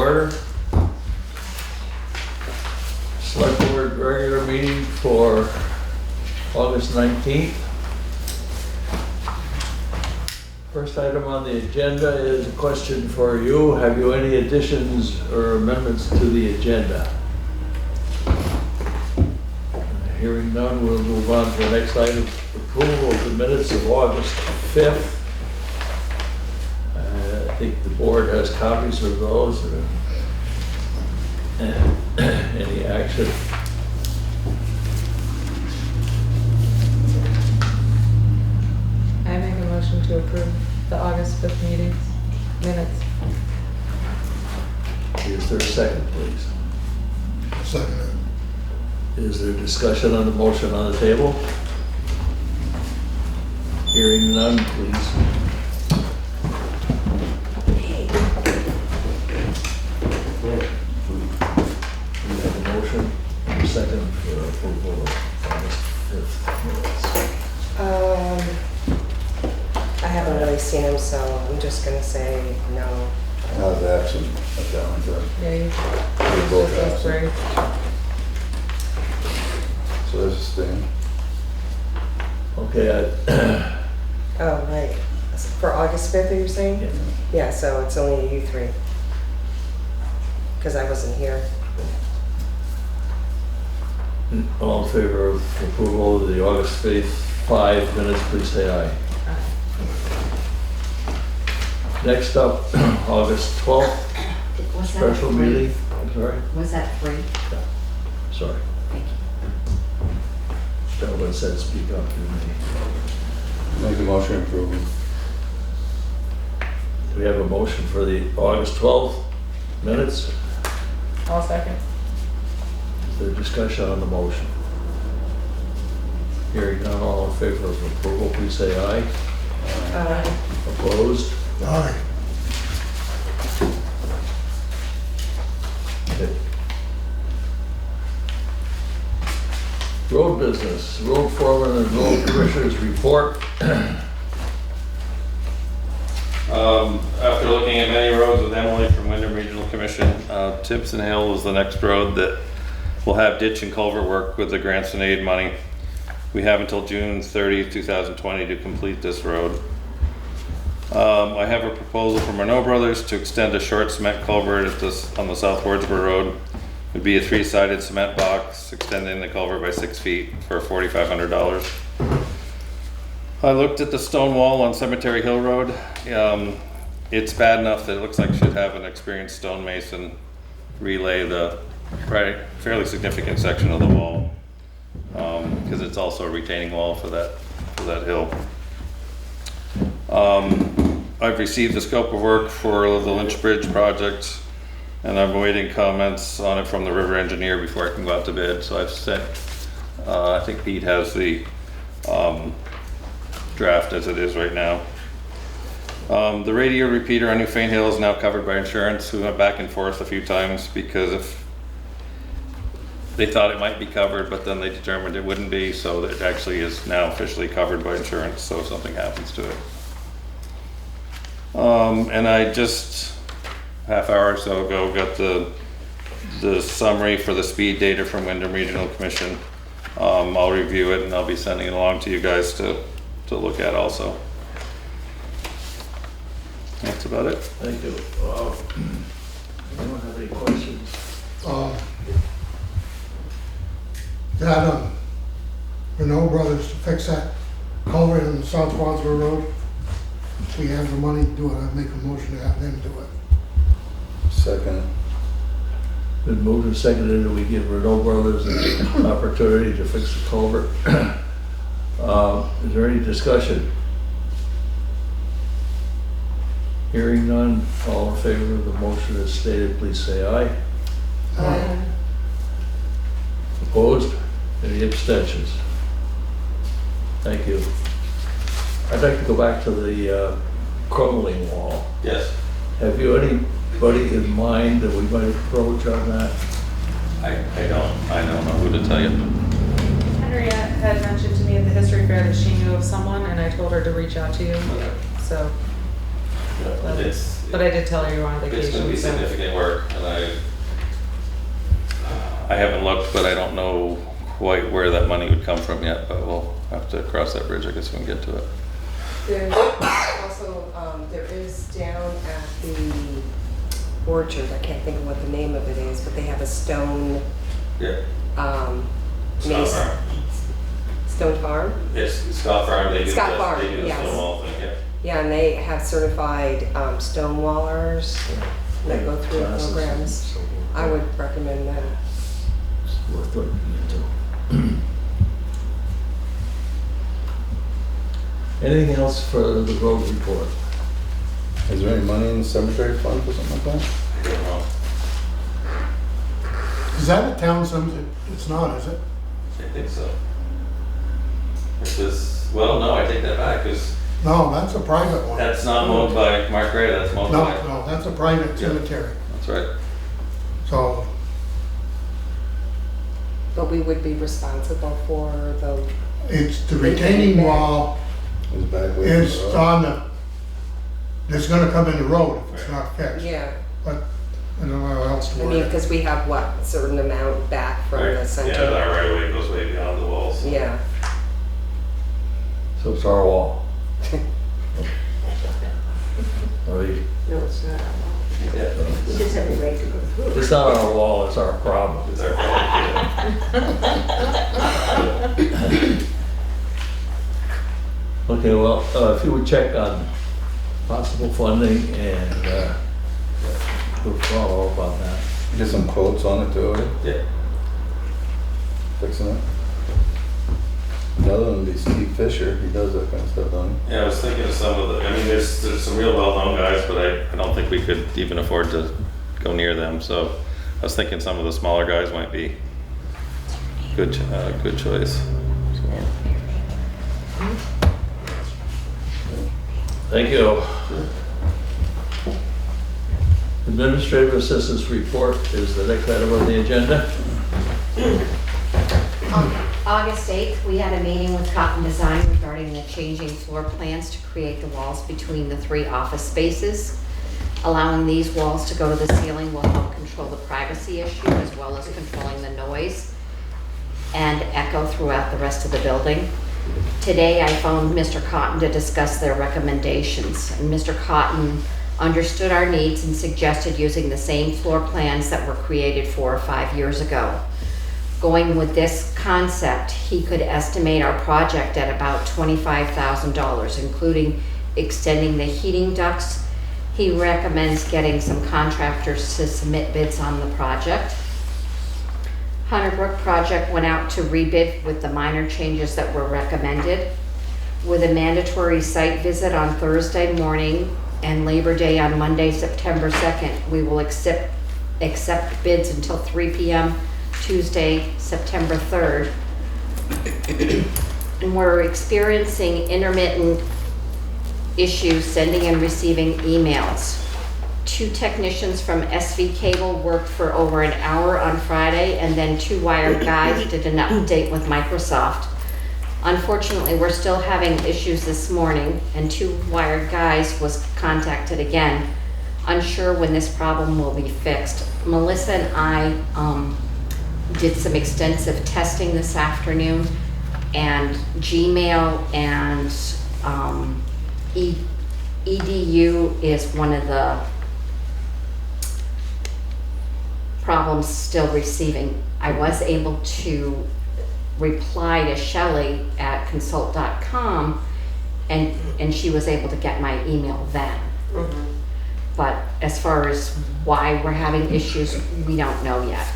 order. Select Board regular meeting for August 19th. First item on the agenda is a question for you. Have you any additions or amendments to the agenda? Hearing none, we'll move on to the next item, approval of the minutes of August 5th. I think the board has copies of those. Any action? I make a motion to approve the August 5th meetings minutes. Is there a second, please? Second it. Is there discussion on the motion on the table? Hearing none, please. We have a motion, and a second for approval of August 5th minutes. I haven't really seen him, so I'm just gonna say no. I was absent at that one time. Yeah, We both those absent. three. So there's a stand. Okay, Oh, right. For August 5th, are you saying? yeah. Yeah, so it's only you three. Because I wasn't here. All in favor of approval of the August 5th minutes, please say aye. Next up, August 12th, Was that special three? meeting. I'm sorry? Was that three? Sorry. Thank you. Gentleman said speak up to me. Make a motion approval. Do we have a motion for the August 12th minutes? I'll second. Is there discussion on the motion? Hearing none, all in favor of approval, please say aye. Opposed? Aye. Okay. Road business, road foreman and road commissioners report. After looking at many roads with Emily from Wyndham Regional Commission, Timpson Hill is the next road that will have ditch and culvert work with the grants and aid money. We have until June 30th, 2020 to complete this road. I have a proposal from Renault Brothers to extend a short cement culvert on the South Wardsboro Road. It'd be a 3-sided cement box extending the culvert by 6 feet for $4,500. I looked at the stone wall on Cemetery Hill Road. It's bad enough that it looks like it should have an experienced stonemason relay the fairly significant section of the wall, because it's also a retaining wall for that hill. I've received the scope of work for the Lynch Bridge project, and I'm awaiting comments on it from the river engineer before I can go out to bid. So I've sent, I think Pete has the draft as it is right now. The radio repeater on Newfane Hill is now covered by insurance. We went back and forth a few times because if they thought it might be covered, but then they determined it wouldn't be, so it actually is now officially covered by insurance, so if something happens to it. And I just half hour or so ago got the summary for the speed data from Wyndham Regional Commission. I'll review it and I'll be sending it along to you guys to look at also. That's about it. Thank you. Anyone have any questions? Got Renault Brothers to fix that culvert on the South Wadsworth Road. If we have the money to do it, I'd make a motion to have them do it. Second. Been moved and seconded that we give Renault Brothers an opportunity to fix the culvert. Is there any discussion? Hearing none, all in favor of the motion as stated, please say aye. Aye. Opposed? Any abstentions? Thank you. I'd like to go back to the crumbling wall. Yes. Have you anybody in mind that we might approach on that? I don't know who to tell you. Henriette had mentioned to me at the history fair that she knew of someone, and I told her to reach out to you. So It's, But I did tell her you were on it's vacation. gonna be so- significant work, and I haven't looked, but I don't know quite where that money would come from yet, but we'll have to cross that bridge, I guess, when we get to it. There's also, there is down at the orchard, I can't think of what the name of it is, but they have a stone, Yeah. maybe Scott Farm. Stone farm? Yes, Scott Farm, they do Scott the, Farm, they do the yes. stone wall thing, yeah. Yeah, and they have certified stone wallers that go through Classes and programs. so forth. I would recommend that. It's worth looking into. Anything else for the road report? Is there any money in the cemetery fund for something like that? I don't know. Is that a town cemetery? It's not, is it? I think so. It was, well, no, I take that back, because No, that's a private one. that's not mowed by Mark Ray, that's mowed No, by, no, that's a private Yeah. cemetery. that's right. So, But we would be responsible for the, it's the retaining wall Is back way is from the road? on the, it's gonna come in the road if it's Right. not fixed. yeah. But I don't know how else to I word mean, it. because we have what, a certain amount back from Right. the center. Yeah, that right away goes way beyond the walls. Yeah. So it's our wall. Or we- No, it's not. Yeah. We just have a right to go through. It's not our wall, it's our problem. It's our fault, yeah. Okay, well, if you would check on possible funding and we'll follow up on that. Get some quotes on it too, eh? Yeah. Fixing it. Another one would be Steve Fisher, he does that kind of stuff, doesn't he? Yeah, I was thinking of some of the, I mean, there's some real well-known guys, but I don't think we could even afford to go near them, so I was thinking some of the smaller guys might be good choice. So, Thank you. Administrative Assistance Report is the next item on the agenda. August 8th, we had a meeting with Cotton Design regarding the changing floor plans to create the walls between the 3 office spaces. Allowing these walls to go to the ceiling will help control the privacy issue as well as controlling the noise and echo throughout the rest of the building. Today, I phoned Mr. Cotton to discuss their recommendations, and Mr. Cotton understood our needs and suggested using the same floor plans that were created 4 or 5 years ago. Going with this concept, he could estimate our project at about $25,000, including extending the heating ducts. He recommends getting some contractors to submit bids on the project. Hunter Brook project went out to rebid with the minor changes that were recommended. With a mandatory site visit on Thursday morning and Labor Day on Monday, September 2nd, we will accept bids until 3 p.m. Tuesday, September 3rd. And we're experiencing intermittent issues sending and receiving emails. 2 technicians from SV Cable worked for over an hour on Friday, and then 2 wired guys did an update with Microsoft. Unfortunately, we're still having issues this morning, and 2 wired guys was contacted again, unsure when this problem will be fixed. Melissa and I did some extensive testing this afternoon, and Gmail and EDU is one of the problems still receiving. I was able to reply to Shelley at consult.com, and she was able to get my email then. But as far as why we're having issues, we don't know yet.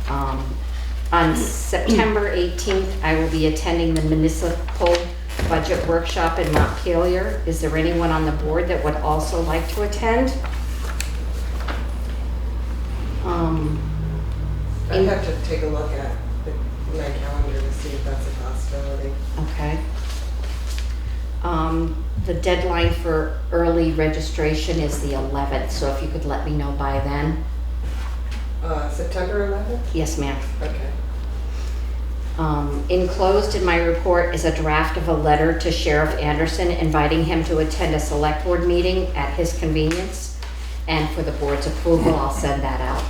On September 18th, I will be attending the municipal budget workshop in Montpelier. Is there anyone on the board that would also like to attend? I'd have to take a look at my calendar to see if that's a possibility. Okay. The deadline for early registration is the 11th, so if you could let me know by then. September 11th? Yes, ma'am. Okay. Enclosed in my report is a draft of a letter to Sheriff Anderson inviting him to attend a select board meeting at his convenience. And for the board's approval, I'll send that out.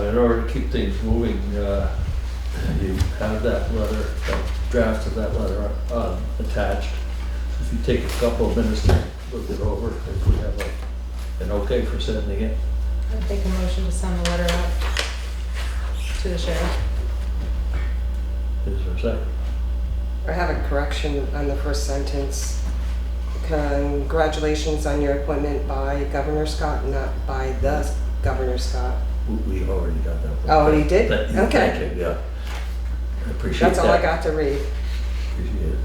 In order to keep things moving, you have that letter, that draft of that letter attached. If you take a couple of minutes to look it over, if we have an okay for sending it. I take a motion to send the letter out to the sheriff. Is there a second? I have a correction on the first sentence. Congratulations on your appointment by Governor Scott, not by the Governor Scott. We already got that. Oh, you did? Yeah, Okay. thank you, yeah. I appreciate that. That's all I got to read. Appreciate it.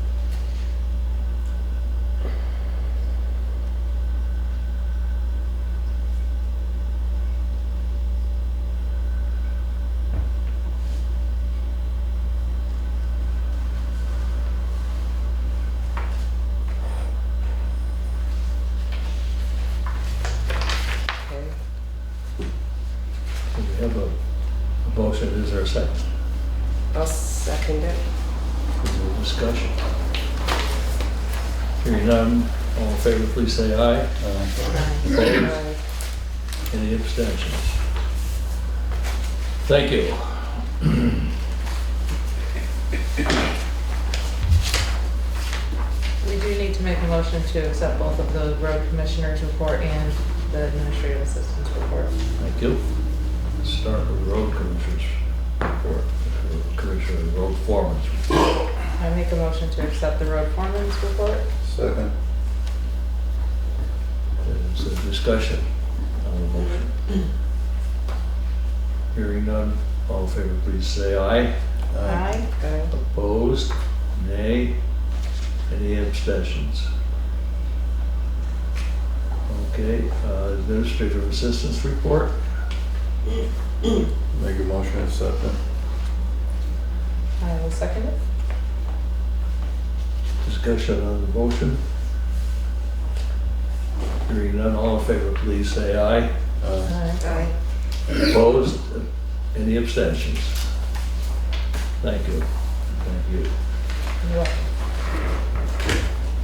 Okay. We have a motion, is there a second? I'll second it. Is there a discussion? Hearing none, all in favor, please say aye. Opposed? Any abstentions? Thank you. We do need to make a motion to accept both of the road commissioner's report and the administrative assistant's report. Thank you. Let's start with the road commissioner's report. Commissioner of the road foreman's report. I make a motion to accept the road foreman's report. Second. There's a discussion on the motion. Hearing none, all in favor, please say aye. Aye. Okay. Opposed? Nay? Any abstentions? Okay, administrative assistance report. Make a motion to accept it. I will second it. Discussion on the motion. Hearing none, all in favor, please say aye. Aye. Opposed? Any abstentions? Thank you. Thank you. You're welcome.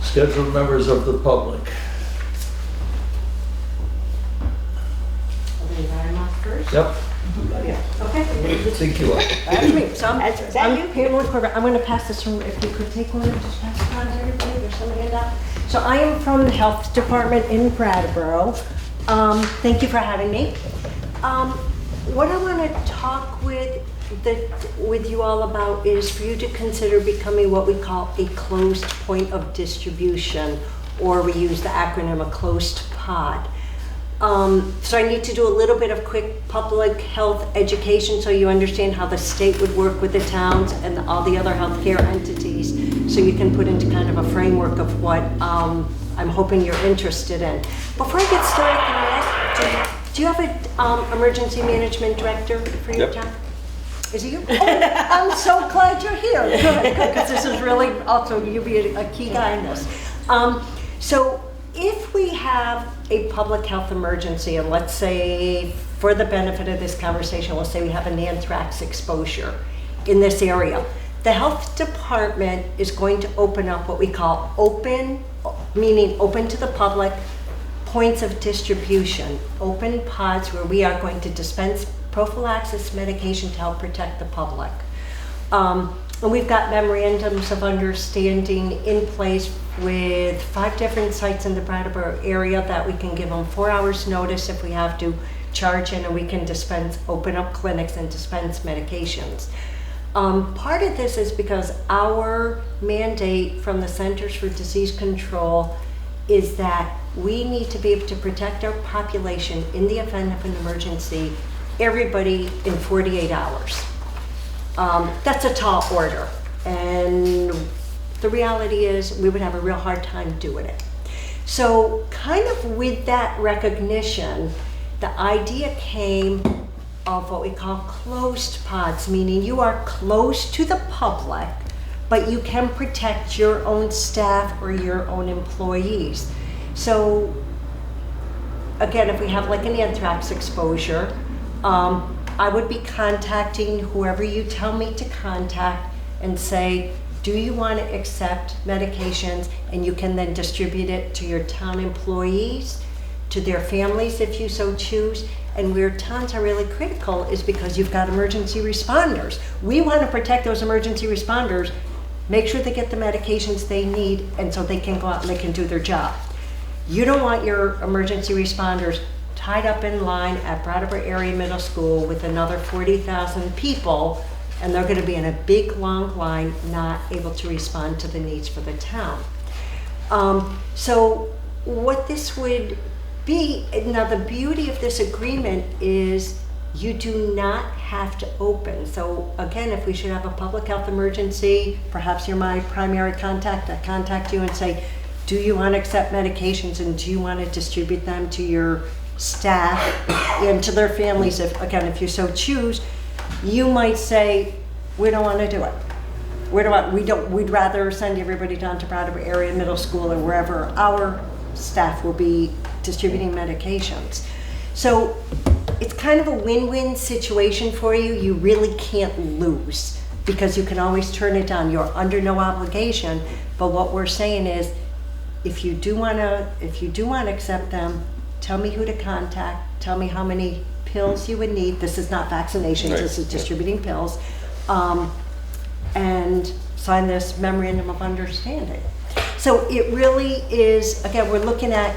Scheduled members of the public. I'll invite him up first. Yep, Okay, think you are. that's me. So I'm Pamela Corbett. I'm going to pass this from, if you could take one and just pass it on to everybody. There's some hand out. So I am from the Health Department in Brattleboro. Thank you for having me. What I want to talk with you all about is for you to consider becoming what we call a closed point of distribution, or we use the acronym a closed pod. So I need to do a little bit of quick public health education so you understand how the state would work with the towns and all the other healthcare entities, so you can put into kind of a framework of what I'm hoping you're interested in. Before I get started, can I ask, do you have an emergency management director for your Yep. town? Is it you? Oh, I'm so glad you're here. Good, because this is really also, you'll be a key guy in this. So if we have a public health emergency, and let's say for the benefit of this conversation, let's say we have an anthrax exposure in this area, the health department is going to open up what we call open, meaning open to the public, points of distribution, open pods where we are going to dispense prophylaxis medication to help protect the public. And we've got memorandums of understanding in place with 5 different sites in the Brattleboro area that we can give them 4 hours notice if we have to charge in, and we can dispense, open up clinics and dispense medications. Part of this is because our mandate from the Centers for Disease Control is that we need to be able to protect our population in the event of an emergency, everybody in 48 hours. That's a tall order, and the reality is we would have a real hard time doing it. So kind of with that recognition, the idea came of what we call closed pods, meaning you are close to the public, but you can protect your own staff or your own employees. So again, if we have like an anthrax exposure, I would be contacting whoever you tell me to contact and say, do you want to accept medications? And you can then distribute it to your town employees, to their families if you so choose. And where towns are really critical is because you've got emergency responders. We want to protect those emergency responders, make sure they get the medications they need, and so they can go out and they can do their job. You don't want your emergency responders tied up in line at Brattleboro Area Middle School with another 40,000 people, and they're going to be in a big long line not able to respond to the needs for the town. So what this would be, now the beauty of this agreement is you do not have to open. So again, if we should have a public health emergency, perhaps you're my primary contact, I contact you and say, do you want to accept medications and do you want to distribute them to your staff and to their families if you so choose? You might say, we don't want to do it. We'd rather send everybody down to Brattleboro Area Middle School or wherever our staff will be distributing medications. So it's kind of a win-win situation for you. You really can't lose because you can always turn it down. You're under no obligation. But what we're saying is, if you do want to accept them, tell me who to contact. Tell me how many pills you would need. This is not vaccinations. Right. This is distributing pills. And sign this memorandum of understanding. So it really is, again, we're looking at,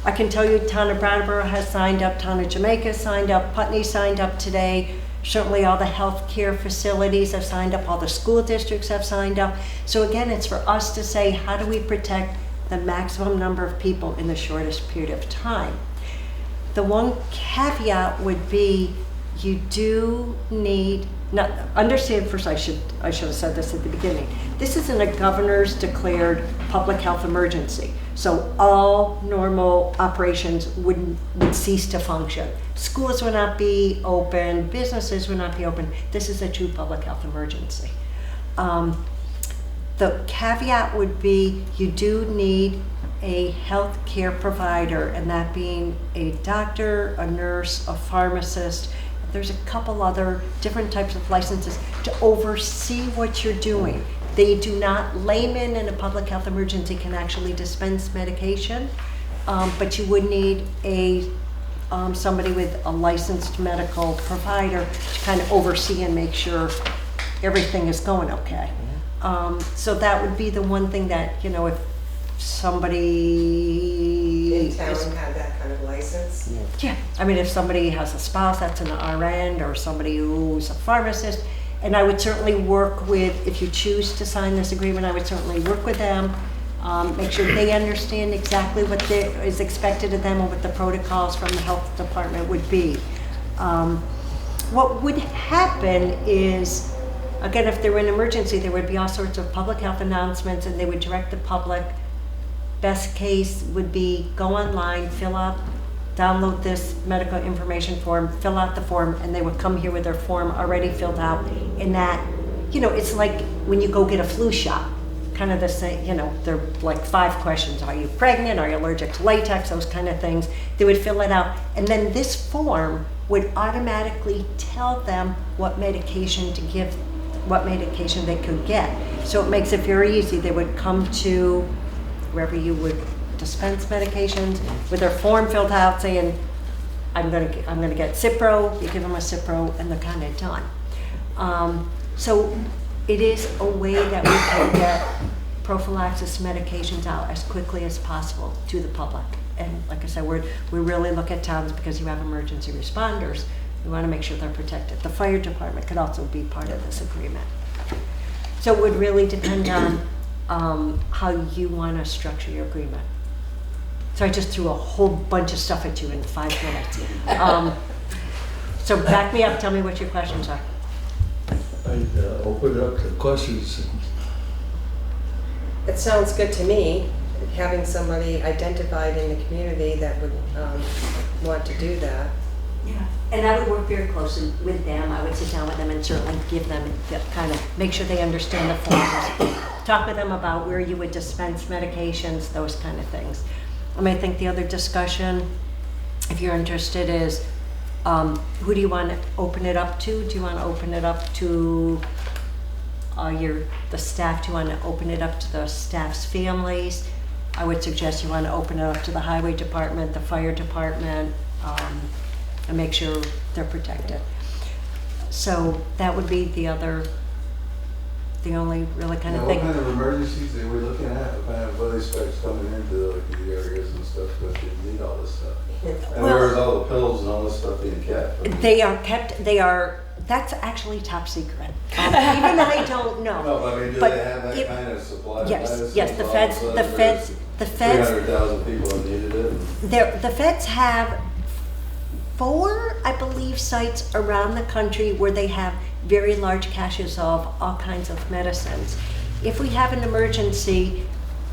I can tell you town of Brattleboro has signed up, town of Jamaica signed up, Putney signed up today. Certainly all the healthcare facilities have signed up, all the school districts have signed up. So again, it's for us to say, how do we protect the maximum number of people in the shortest period of time? The one caveat would be you do need, understand first, I should have said this at the beginning. This isn't a governor's declared public health emergency. So all normal operations would cease to function. Schools would not be open, businesses would not be open. This is a true public health emergency. The caveat would be you do need a health care provider, and that being a doctor, a nurse, a pharmacist. There's a couple other different types of licenses to oversee what you're doing. They do not, laymen in a public health emergency can actually dispense medication, but you would need somebody with a licensed medical provider to kind of oversee and make sure everything is going okay. So that would be the one thing that, if somebody In town have that kind of license? Yeah, I mean, if somebody has a spouse that's an RN or somebody who's a pharmacist, and I would certainly work with, if you choose to sign this agreement, I would certainly work with them, make sure they understand exactly what is expected of them and what the protocols from the health department would be. What would happen is, again, if there were an emergency, there would be all sorts of public health announcements and they would direct the public. Best case would be go online, download this medical information form, fill out the form, and they would come here with their form already filled out. And that, it's like when you go get a flu shot, kind of the same, they're like 5 questions. Are you pregnant? Are you allergic to latex? Those kind of things. They would fill it out. And then this form would automatically tell them what medication to give, what medication they could get. So it makes it very easy. They would come to wherever you would dispense medications with their form filled out saying, I'm gonna get Cipro. You give them a Cipro and they're kind of done. So it is a way that we can get prophylaxis medications out as quickly as possible to the public. And like I said, we really look at towns because you have emergency responders. We want to make sure they're protected. The fire department could also be part of this agreement. So it would really depend on how you want to structure your agreement. So I just threw a whole bunch of stuff at you in 5 minutes. So back me up, tell me what your questions are. I'd open it up to questions. It sounds good to me, having somebody identified in the community that would want to do that. Yeah, and I would work very closely with them. I would sit down with them and certainly give them, kind of make sure they understand the forms. Talk with them about where you would dispense medications, those kind of things. I think the other discussion, if you're interested, is Who do you want to open it up to? Do you want to open it up to the staff? Do you want to open it up to the staff's families? I would suggest you want to open it up to the highway department, the fire department, and make sure they're protected. So that would be the only really kind of Now, thing. what kind of emergencies are we looking at? What kind of buddy specs coming into like the areas and stuff that they need all this stuff? And Well- where's all the pills and all this stuff being kept? They are kept, that's actually top secret. Even I don't know. No, but I mean, do But they have that it- kind of supply? of Yes, medicines yes, the all of a feds, sudden the there's feds, the feds, 300,000 people that needed it. the feds have 4, I believe, sites around the country where they have very large caches of all kinds of medicines. If we have an emergency,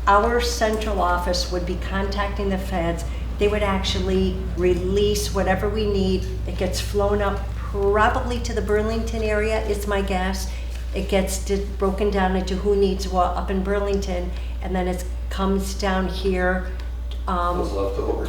our central office would be contacting the feds. They would actually release whatever we need. It gets flown up probably to the Burlington area, is my guess. It gets broken down into who needs what up in Burlington, and then it comes down here. What's left over?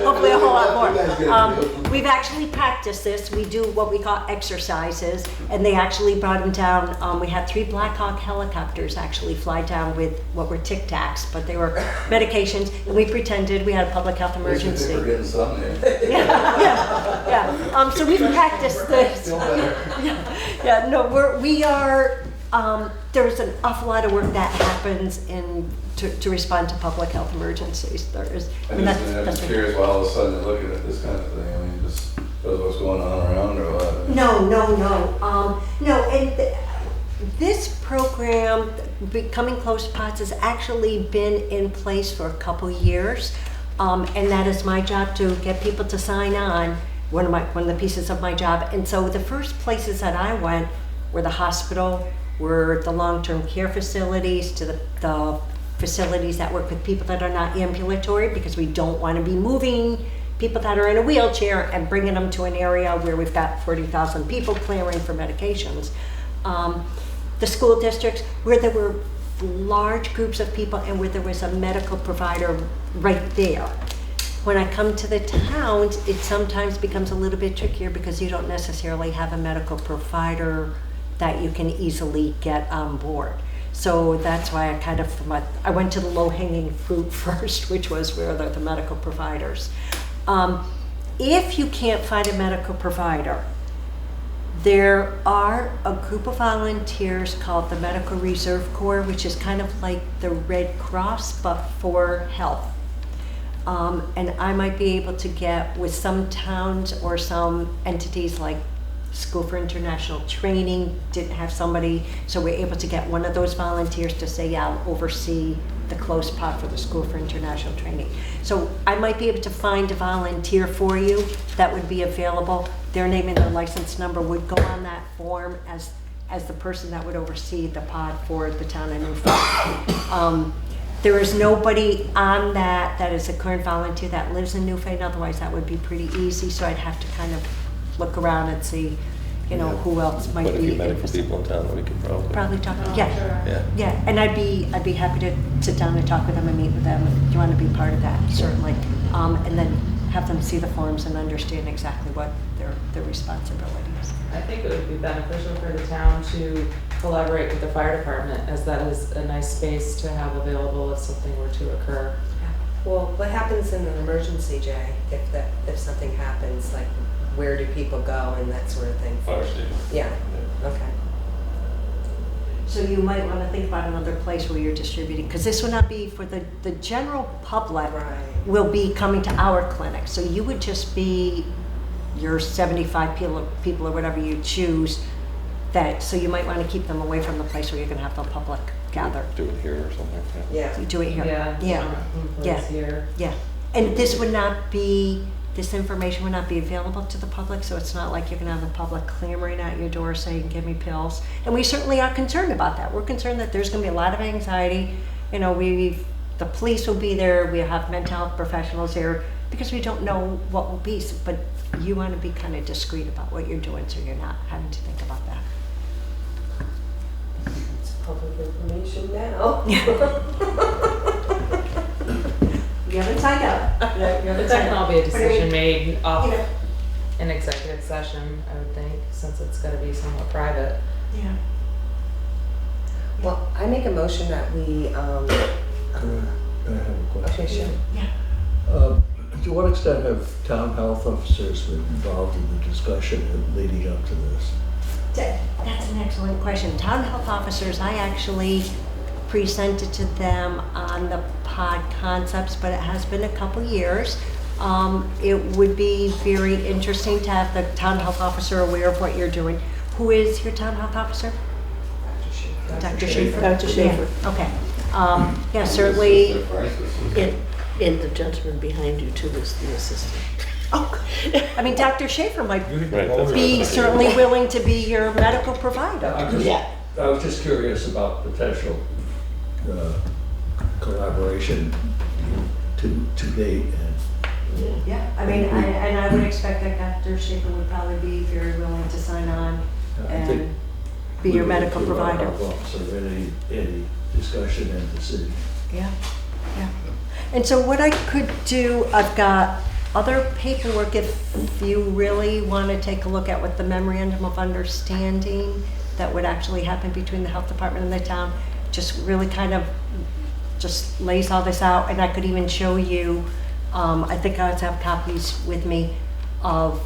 Hopefully a whole lot You guys get more. a deal. We've actually practiced this. We do what we call exercises, and they actually brought them down. We had 3 Black Hawk helicopters actually fly down with what were Tic Tacs, but they were medications, and we pretended we had a public health At least you think emergency. we're getting something here. Yeah. So we've practiced this. Feel better. Yeah, no, we are, there's an awful lot of work that happens to respond to public health emergencies. There is, I mean, I'm that's just curious why all of a sudden they're looking at this kind of thing. I mean, just because what's going on around or what? No, and this program, Becoming Close Pots, has actually been in place for a couple years. And that is my job, to get people to sign on, one of the pieces of my job. And so the first places that I went were the hospital, were the long-term care facilities, to the facilities that work with people that are not ambulatory, because we don't want to be moving people that are in a wheelchair and bringing them to an area where we've got 40,000 people clamoring for medications. The school districts, where there were large groups of people and where there was a medical provider right there. When I come to the towns, it sometimes becomes a little bit trickier because you don't necessarily have a medical provider that you can easily get on board. So that's why I went to the low-hanging fruit first, which was where the medical providers. If you can't find a medical provider, there are a group of volunteers called the Medical Reserve Corps, which is kind of like the Red Cross, but for health. And I might be able to get with some towns or some entities like School for International Training didn't have somebody, so we're able to get one of those volunteers to say, yeah, I'll oversee the close pot for the School for International Training. So I might be able to find a volunteer for you that would be available. Their name and their license number would go on that form as the person that would oversee the pod for the town of Newfane. There is nobody on that is a current volunteer that lives in Newfane, otherwise that would be pretty easy, so I'd have to kind of look around and see, who else might Quite a be few medical interested. people in town that we could Probably talk, Oh, yeah, Yeah. yeah, and I'd be happy to sit down and talk with them and meet with them, if you want to be part of that, certainly. And then have them see the forms and understand exactly what their responsibility is. I think it would be beneficial for the town to collaborate with the fire department, as that is a nice space to have available if something were to occur. Well, what happens in an emergency, Jay, if something happens, like where do people go and that sort of thing? Fire station. Yeah, okay. So you might want to think about another place where you're distributing, because this would not be for the general public. Right. Will be coming to our clinic. So you would just be your 75 people or whatever you choose. So you might want to keep them away from the place where you're going to have the public gather. Do it here or something, yeah. Yeah. You do it here. Yeah. Yeah. Place here. Yeah. And this information would not be available to the public, so it's not like you're going to have the public clamoring at your door saying, give me pills. And we certainly are concerned about that. We're concerned that there's going to be a lot of anxiety. The police will be there, we'll have mental health professionals there, because we don't know what will be. But you want to be kind of discreet about what you're doing, so you're not having to think about that. It's public information now. You haven't signed up. You But that can all be a But I mean, decision made off you know, an executive session, I would think, since it's gotta be somewhat private. yeah. Well, I make a motion that we, I have a question. okay, sure. To what extent have town health officers been involved in the discussion leading up to this? That's an excellent question. Town health officers, I actually presented to them on the pod concepts, but it has been a couple years. It would be very interesting to have the town health officer aware of what you're doing. Who is your town health officer? Dr. Schaefer? Dr. Schaefer. Yeah, okay. Yeah, certainly, And the gentleman behind you too is the assistant. oh, I mean, Dr. Schaefer might Right, that's be right. certainly willing to be your medical provider. I was just curious about potential collaboration to date. And Yeah, I mean, and I would expect that Dr. Schaefer would probably be very willing to sign on I think and be your medical provider. So any discussion and decision. Yeah, yeah. And so what I could do, I've got other paperwork if you really want to take a look at what the memorandum of understanding that would actually happen between the health department and the town, just really kind of just lays all this out. And I could even show you, I think I also have copies with me of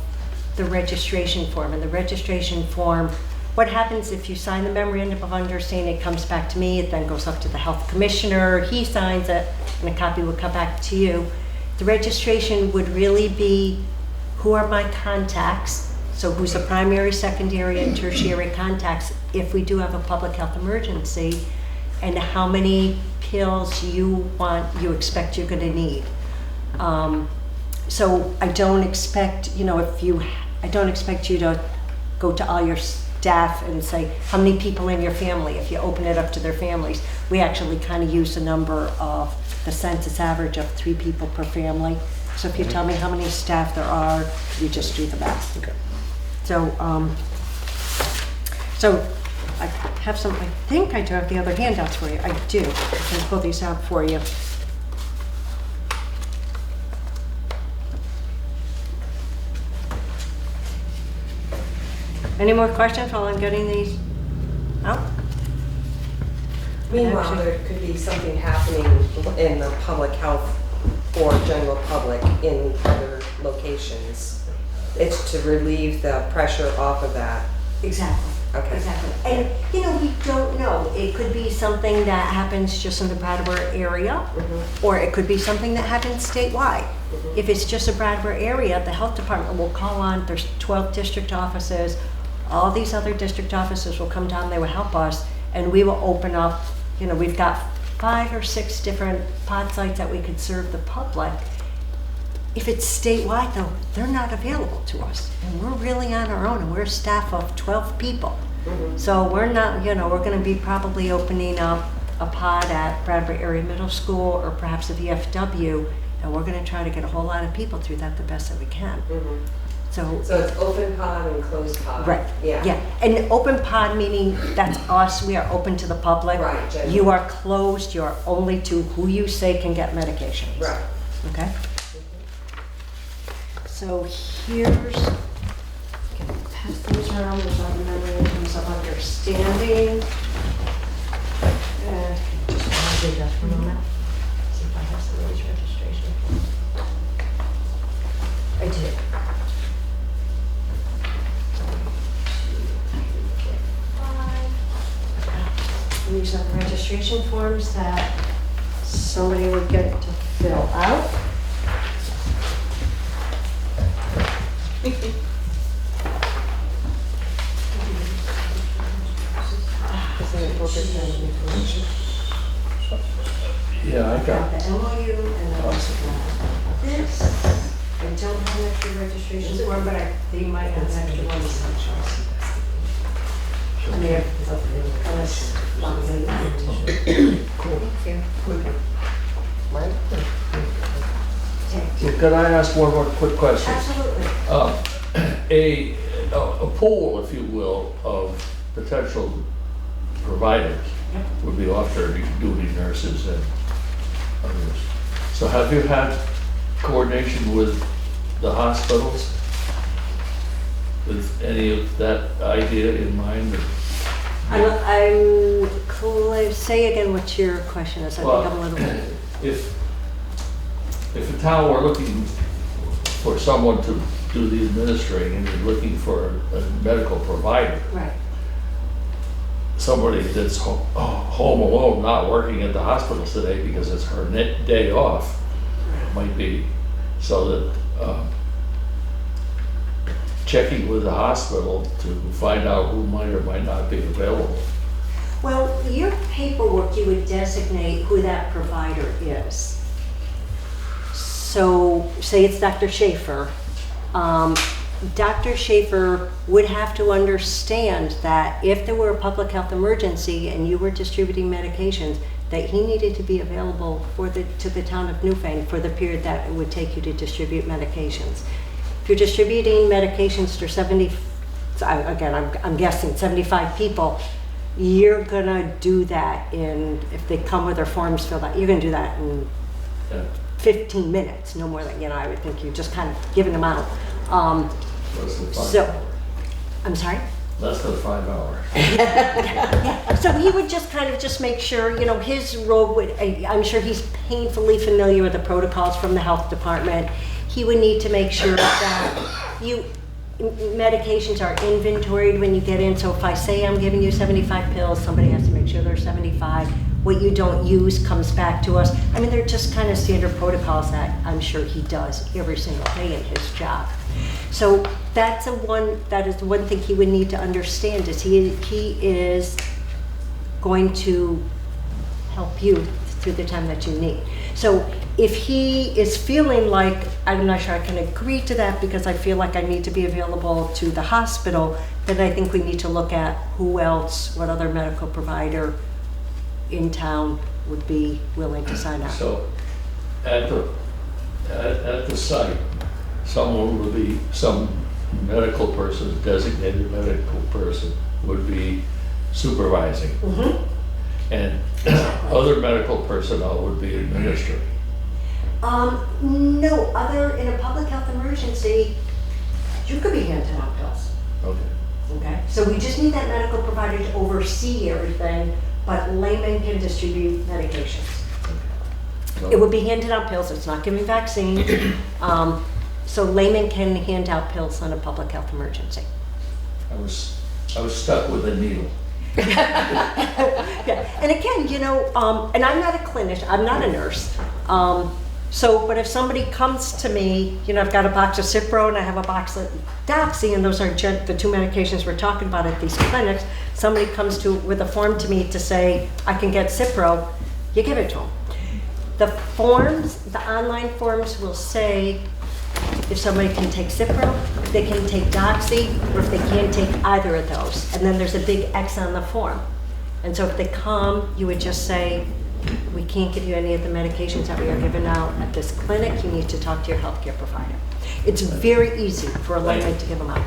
the registration form. And the registration form, what happens if you sign the memorandum of understanding, it comes back to me, it then goes up to the health commissioner, he signs it, and a copy will come back to you. The registration would really be who are my contacts, so who's the primary, secondary, and tertiary contacts if we do have a public health emergency, and how many pills you expect you're gonna need. So I don't expect, I don't expect you to go to all your staff and say, how many people in your family, if you open it up to their families. We actually kind of use the number of the census average of 3 people per family. So if you tell me how many staff there are, you just do the math. Okay. So, I have some, I think I do have the other handouts for you. I do. I can pull these out for you. Any more questions while I'm getting these out? Meanwhile, there could be something happening in the public health or general public in other locations. It's to relieve the pressure off of that. Exactly. Okay. Exactly. And, we don't know. It could be something that happens just in the Brattleboro area, or it could be something that happens statewide. If it's just a Brattleboro area, the health department will call on, there's 12 district offices, all these other district offices will come down, they will help us, and we will open up, we've got 5 or 6 different pod sites that we could serve the public. If it's statewide though, they're not available to us, and we're really on our own, and we're a staff of 12 people. So we're not, we're gonna be probably opening up a pod at Brattleboro Area Middle School or perhaps a VFW, and we're gonna try to get a whole lot of people through that the best that we can. So it's open pod and closed pod. right, Yeah. And open pod meaning that's us, we are open to the public. Right, generally. You are closed, you are only to who you say can get medications. Right. Okay? So here's, can pass these around, there's other memorandums of understanding. Just want to do that for a moment. See if I have some of these registration forms. I do. These are the registration forms that somebody would get to fill out. Yeah, I got The MOU and I also got this. I don't have an extra registration form, but they might have an extra one sometimes. I mean, unless, Well, can I ask one more quick question? absolutely. A pool, if you will, of potential providers would be off-duty nurses and others. So have you had coordination with the hospitals? With any of that idea in mind? Or- Say again what your question is. I think I'm a little bit. If a town were looking for someone to do the administrating and you're looking for a medical provider, Right. somebody that's home alone, not working at the hospital today because it's her day off, might be, so that checking with the hospital to find out who might or might not be available. Well, your paperwork, you would designate who that provider is. So, say it's Dr. Schaefer. Dr. Schaefer would have to understand that if there were a public health emergency and you were distributing medications, that he needed to be available to the town of Newfane for the period that it would take you to distribute medications. If you're distributing medications to 70, again, I'm guessing 75 people, you're gonna do that if they come with their forms filled out, you're gonna do that in Yeah. 15 minutes, no more than, I would think you're just kind of giving them out. Less than 5 So, hours. I'm sorry? Less than 5 hours. Yeah, so he would just kind of just make sure, his role would, I'm sure he's painfully familiar with the protocols from the health department. He would need to make sure that medications are inventoried when you get in. So if I say I'm giving you 75 pills, somebody has to make sure there's 75. What you don't use comes back to us. I mean, they're just kind of standard protocols that I'm sure he does every single day in his job. So that is the one thing he would need to understand is he is going to help you through the time that you need. So if he is feeling like, I'm not sure I can agree to that because I feel like I need to be available to the hospital, then I think we need to look at who else, what other medical provider in town would be willing to sign up. So at the site, someone would be, some medical person, designated medical person would be supervising. Mm-hmm. And other medical personnel would be administering. No, in a public health emergency, you could be handing out pills. Okay, so we just need that medical provider to oversee everything, but laymen can distribute medications. It would be handing out pills, it's not giving vaccines. So laymen can hand out pills on a public health emergency. I was stuck with a needle. Yeah, and again, and I'm not a clinician, I'm not a nurse. But if somebody comes to me, I've got a box of Cipro and I have a box of Doxy, and those are the two medications we're talking about at these clinics. Somebody comes with a form to me to say, I can get Cipro, you give it to them. The online forms will say if somebody can take Cipro, if they can take Doxy, or if they can't take either of those. And then there's a big X on the form. And so if they come, you would just say, we can't give you any of the medications that we are giving out at this clinic. You need to talk to your healthcare provider. It's very easy for a layman to give them out.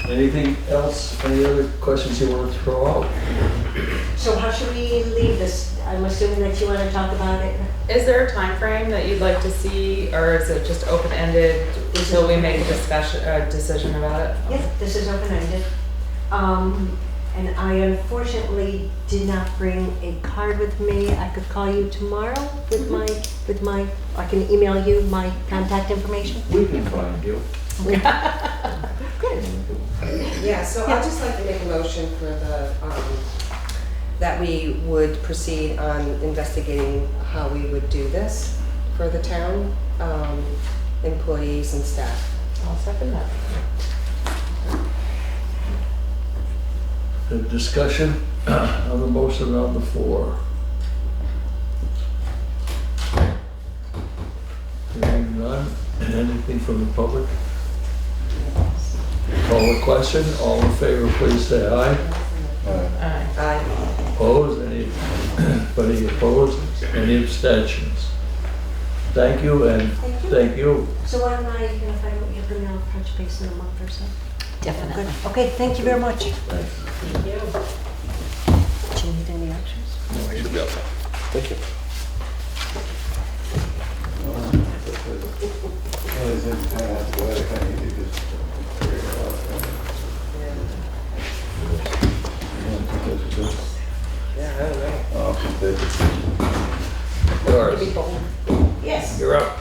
Anything else? Any other questions you want to throw out? So how should we leave this? I'm assuming that you want to talk about it. Is there a time frame that you'd like to see, or is it just open-ended until we make a decision about it? Yes, this is open-ended. And I unfortunately did not bring a card with me. I could call you tomorrow with my, I can email you my contact information. We can find you. Good. Yeah, so I'd just like to make a motion for that we would proceed on investigating how we would do this for the town, employees and staff. I'll second that. The discussion on the motion on the floor. Hearing none. Anything from the public? Call the question. All in favor, please say aye. Aye. Opposed? Anybody opposed? Any abstentions? Thank you and thank you. So why don't I, if I don't hear from you, I'll touch base in a month or so. Definitely. Good. Okay, thank you very much. Thanks. Thank you. Do you need any extras? I should be outside. Thank you. these things kind of have to go ahead, kind of easy, because Yeah, I don't know. oh, they- Doris, Yes, you're up.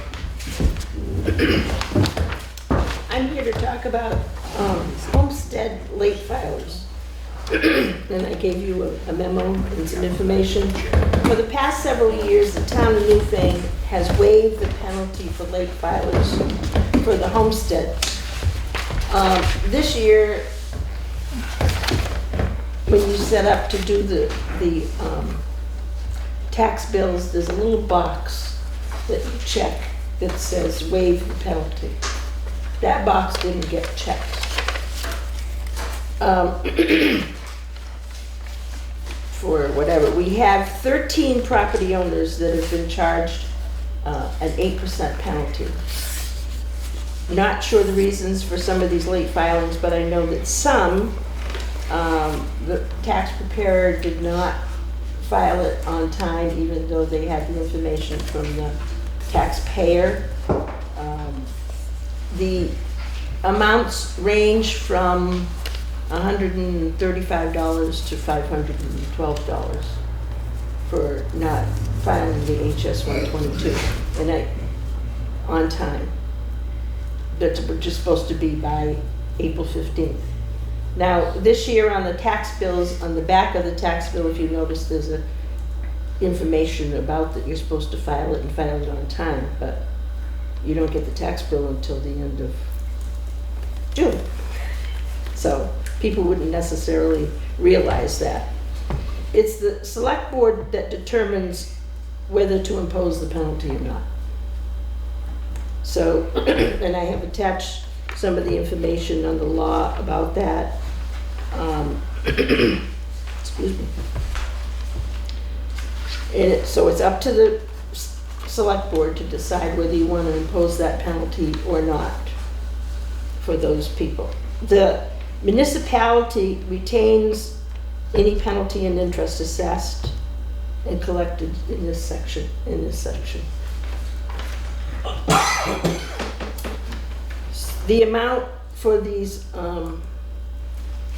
I'm here to talk about homestead late filers. And I gave you a memo and some information. For the past several years, the town of Newfane has waived the penalty for late filers for the homestead. This year, when you set up to do the tax bills, there's a little box that you check that says waive the penalty. That box didn't get checked. For whatever, we have 13 property owners that have been charged an 8% penalty. Not sure the reasons for some of these late filings, but I know that some, the tax preparer did not file it on time, even though they had the information from the taxpayer. The amounts range from $135 to $512 for not filing the HS 122 on time. That's just supposed to be by April 15th. Now, this year on the tax bills, on the back of the tax bill, if you notice, there's a information about that you're supposed to file it and file it on time, but you don't get the tax bill until the end of June. So people wouldn't necessarily realize that. It's the select board that determines whether to impose the penalty or not. So, and I have attached some of the information on the law about that. Excuse me. So it's up to the select board to decide whether you want to impose that penalty or not for those people. The municipality retains any penalty and interest assessed and collected in this section, The amount for these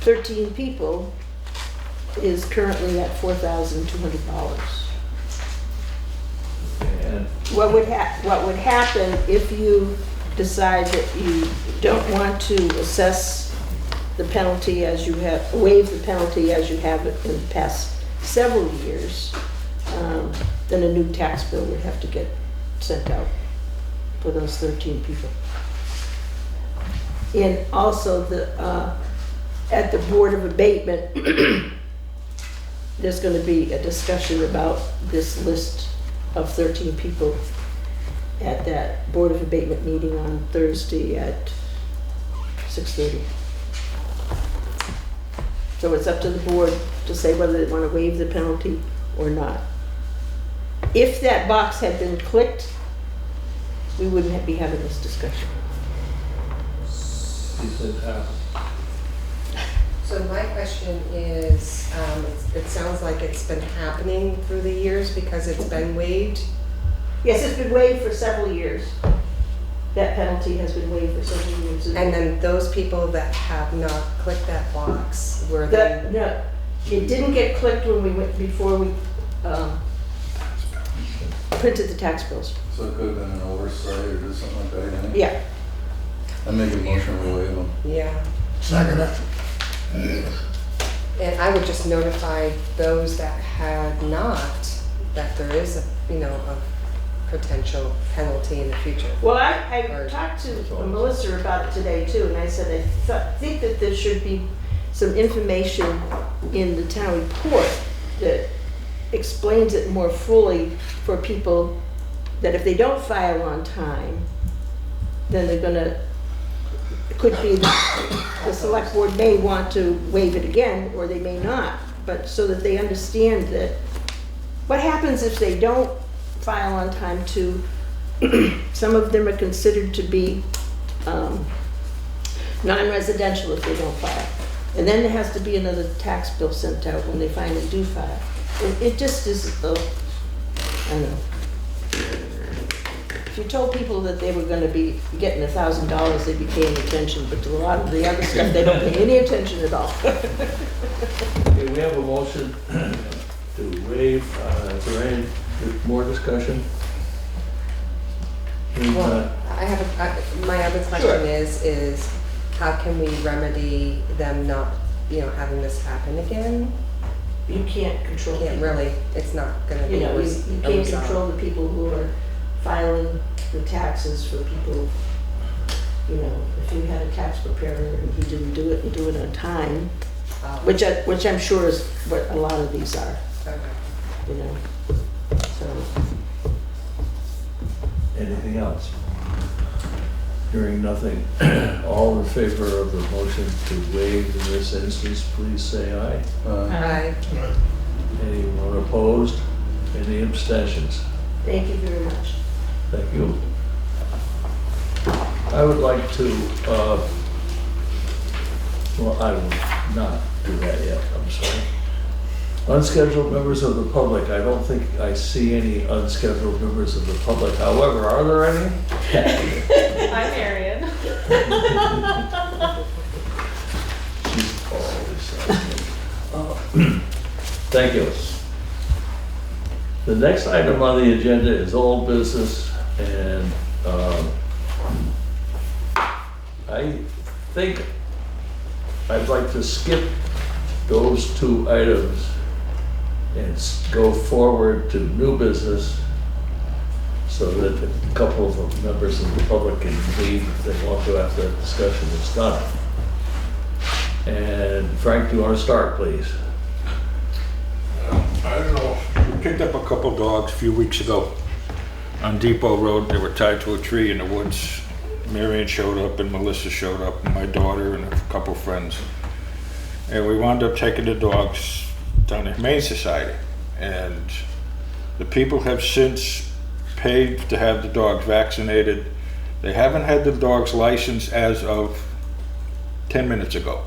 13 people is currently at $4,200. And What would happen if you decide that you don't want to assess the penalty as you have, waive the penalty as you have it in the past several years, then a new tax bill would have to get sent out for those 13 people. And also at the Board of Abatement, there's going to be a discussion about this list of 13 people at that Board of Abatement meeting on Thursday at 6:30. So it's up to the board to say whether they want to waive the penalty or not. If that box had been clicked, we wouldn't be having this discussion. he said, So my question is, it sounds like it's been happening through the years because it's been waived. Yes, it's been waived for several years. That penalty has been waived for several years. And then those people that have not clicked that box, were they? No, it didn't get clicked when we went, before we printed the tax bills. So it could have been an oversight or just something like that, you think? Yeah. I make a motion to waive them. Yeah. Second it. And I would just notify those that had not, that there is a potential penalty in the future. Well, I talked to Melissa about it today too, and I said I think that there should be some information in the town report that explains it more fully for people, that if they don't file on time, then they're gonna, it could be that the select board may want to waive it again, or they may not, but so that they understand that what happens if they don't file on time too. Some of them are considered to be non-residential if they don't file. And then there has to be another tax bill sent out when they finally do file. It just is, I don't know. If you told people that they were gonna be getting $1,000, they'd be paying attention, but to a lot of the other stuff, they don't pay any attention at all. Okay, we have a motion to waive, is there any more discussion? Well, I have my other question is how can we remedy them not, having this happen again? You can't control Can't people. really, it's not gonna be You know, a you can't result. control the people who are filing the taxes for people. If you had a tax preparer and he didn't do it and do it on time, Oh, which I'm sure is what a lot of these are, okay. So, Anything else? Hearing nothing, all in favor of the motion to waive in this instance, please say aye. Aye. Anyone opposed? Any abstentions? thank you very much. Thank you. I would like to, well, I will not do that yet, I'm sorry. Unscheduled members of the public, I don't think I see any unscheduled members of the public. However, are there any? I'm Marion. She's always thank you. The next item on the agenda is old business, and I think I'd like to skip those two items and go forward to new business so that a couple of members of the public can leave if they want to after that discussion is done. And Frank, do you want to start, please? I don't know, we picked up a couple dogs a few weeks ago on Depot Road. They were tied to a tree in the woods. Marion showed up and Melissa showed up, and my daughter and a couple friends. And we wound up taking the dogs down to Humane Society. And the people have since paid to have the dogs vaccinated. They haven't had the dogs licensed as of 10 minutes ago.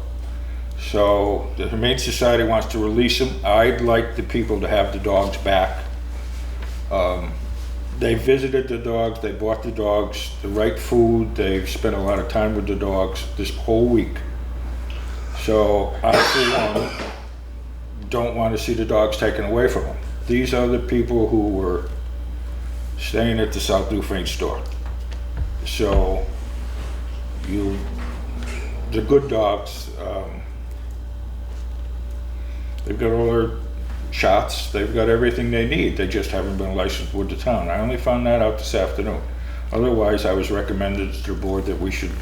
So the Humane Society wants to release them. I'd like the people to have the dogs back. They visited the dogs, they bought the dogs the right food, they've spent a lot of time with the dogs this whole week. So I, for one, don't want to see the dogs taken away from them. These are the people who were staying at the South Newfane store. So the good dogs, they've got all their shots, they've got everything they need, they just haven't been licensed with the town. I only found that out this afternoon. Otherwise, I was recommended to the board that we should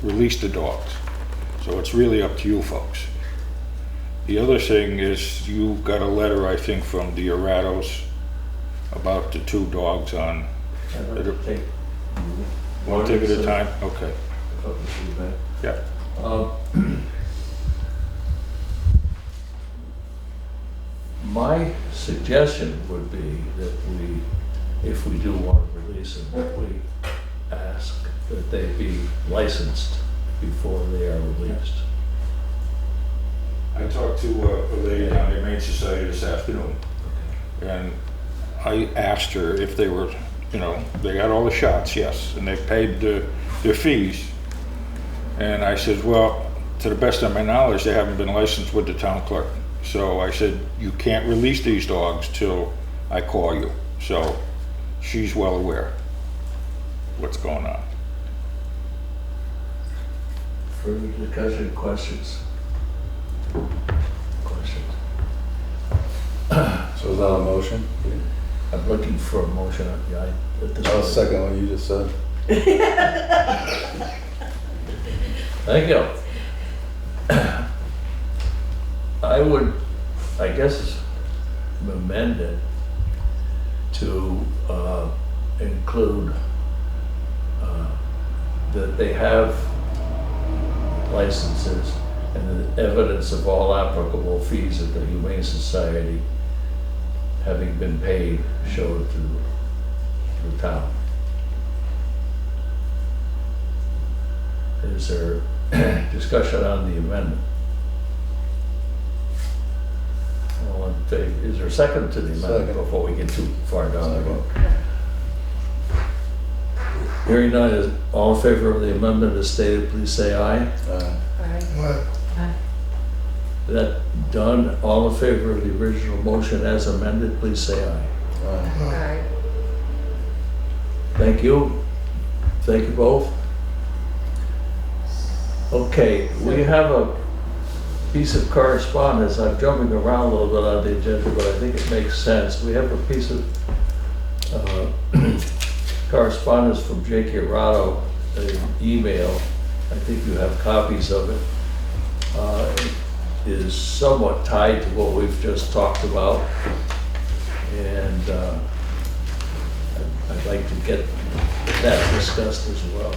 release the dogs. So it's really up to you folks. The other thing is, you got a letter, I think, from the Uratos about the two dogs on, I'd like to take one tick at a time? Okay, yeah. My suggestion would be that we, if we do want to release them, that we ask that they be licensed before they are released. I talked to a lady down at the Humane Society this afternoon, and I asked her if they were, they got all the shots, yes, and they paid their fees. And I said, well, to the best of my knowledge, they haven't been licensed with the town clerk. So I said, you can't release these dogs till I call you. So she's well aware what's going on. Further discussion, questions? Questions? So is that a motion? I'm looking for a motion at this I'll point. second what you just said. Thank you. I would, I guess, amend it to include that they have licenses and the evidence of all applicable fees at the Humane Society having been paid showed to the town. Is there discussion on the amendment? All in favor? Is there a second to the amendment Second. before we get too far down the road? Hearing none, is all in favor of the amendment as stated, please say aye. But That done, all in favor of the original motion as amended, please say aye. Aye. Thank you. Thank you both. Okay, we have a piece of correspondence. I'm jumping around a little bit on the agenda, but I think it makes sense. We have a piece of correspondence from Jake Urato, an email. I think you have copies of it. It is somewhat tied to what we've just talked about. And I'd like to get that discussed as well.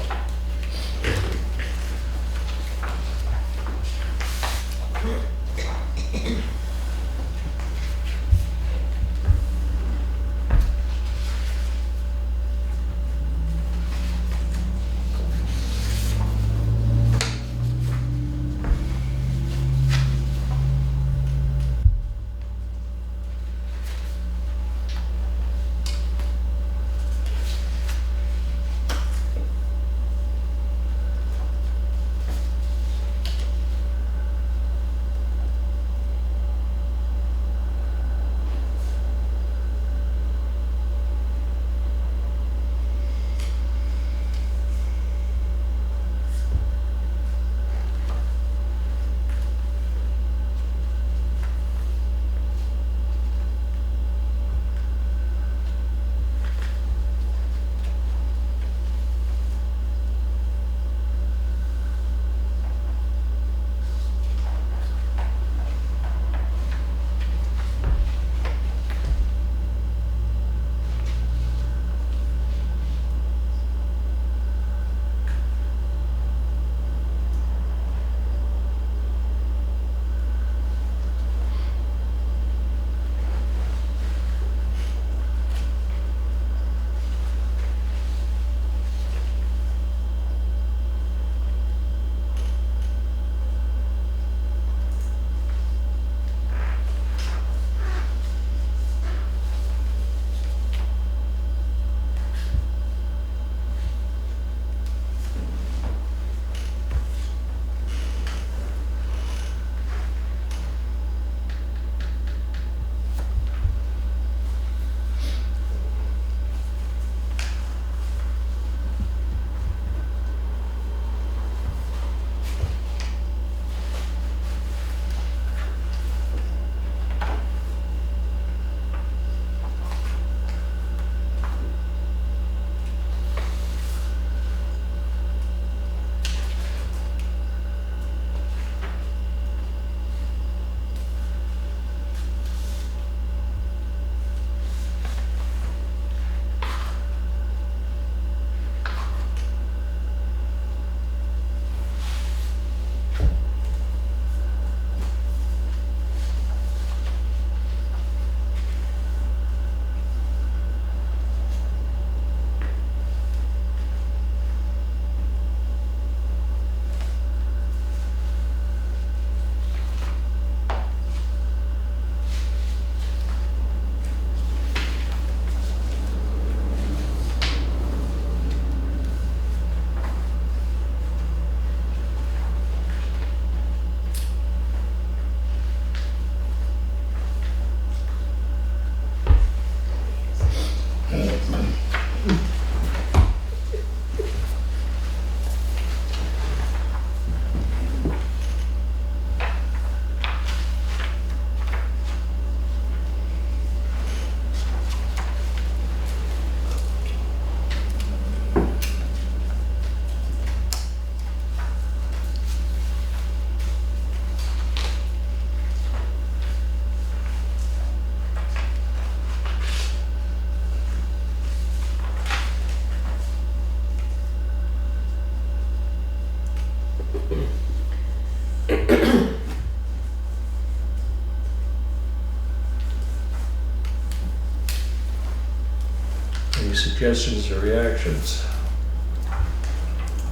Any suggestions or reactions?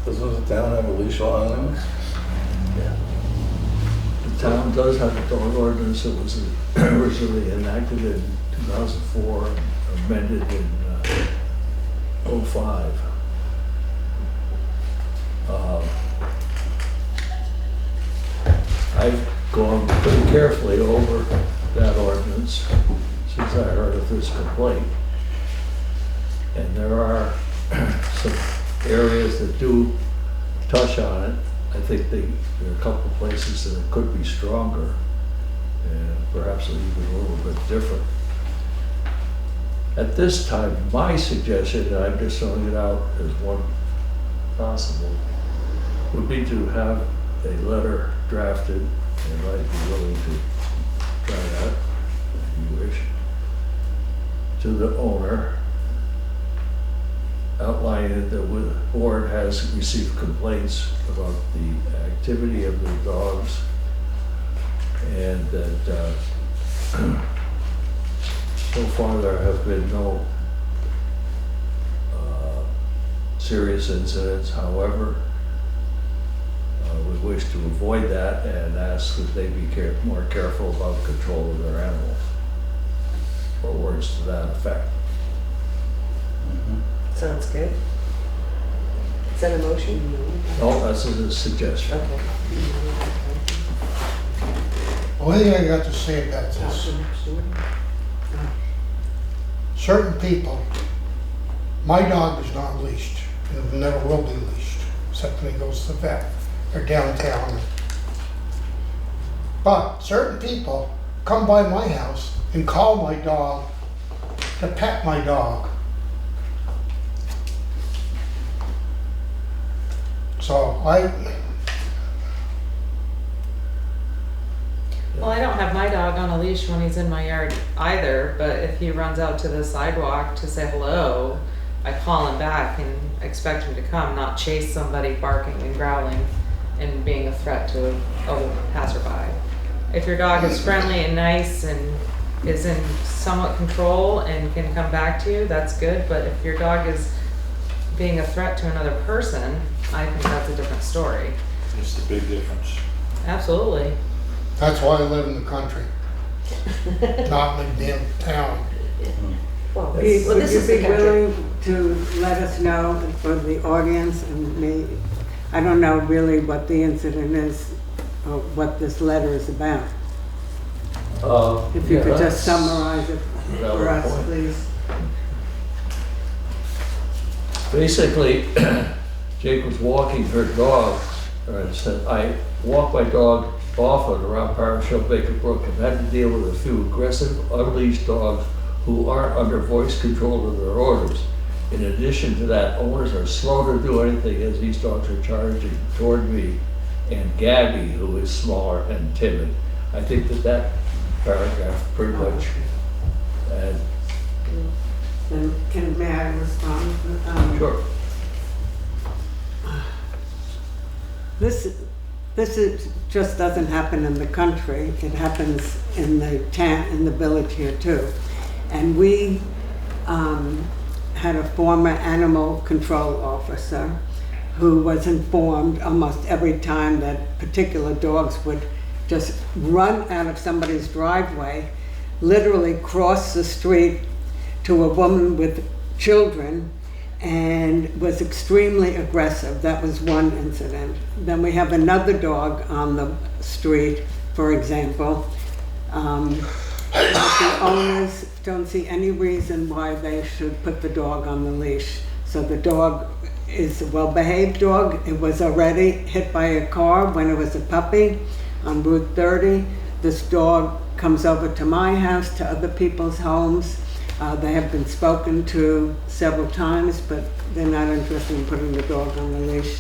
Doesn't the town have a leash law on this? Yeah. The town does have a dog ordinance that was originally enacted in 2004, amended in '05. I've gone pretty carefully over that ordinance since I heard of this complaint. And there are some areas that do touch on it. I think there are a couple places that it could be stronger and perhaps even a little bit different. At this time, my suggestion, and I'm just throwing it out as one possible, would be to have a letter drafted, and I'd be willing to try that if you wish, to the owner, outlining that the board has received complaints about the activity of the dogs, and that so far there have been no serious incidents. However, we wish to avoid that and ask that they be more careful about control of their animals, or words to that effect. Sounds good. Is that a motion? No, that's a suggestion. Okay. The only thing I got to say about this, certain people, my dog is not leashed, and never will be leashed, except when he goes to the vet or downtown. But certain people come by my house and call my dog to pet my dog. So Well, I don't have my dog on a leash when he's in my yard either, but if he runs out to the sidewalk to say hello, I call him back and expect him to come, not chase somebody barking and growling and being a threat to a passerby. If your dog is friendly and nice and is in somewhat control and can come back to you, that's good, but if your dog is being a threat to another person, I think that's a different story. It's the big difference. Absolutely. that's why I live in the country, not in the damn town. Well, Would this you is the be country. willing to let us know for the audience and me? I don't know really what the incident is or what this letter is about. If you could just summarize it for us, please. Basically, Jake was walking her dog, and said, I walk my dog often around Parish Hill, Baker Brook, and had to deal with a few aggressive, unleashed dogs who aren't under voice control of their owners. In addition to that, owners are slow to do anything as these dogs are charging toward me and Gabby, who is smaller and timid. I think that paragraph pretty much, and Then may I respond? sure. This just doesn't happen in the country. It happens in the town, in the village here too. And we had a former animal control officer who was informed almost every time that particular dogs would just run out of somebody's driveway, literally cross the street to a woman with children, and was extremely aggressive. That was one incident. Then we have another dog on the street, for example. The owners don't see any reason why they should put the dog on the leash. So the dog is a well-behaved dog. It was already hit by a car when it was a puppy on Route 30. This dog comes over to my house, to other people's homes. They have been spoken to several times, but they're not interested in putting the dog on the leash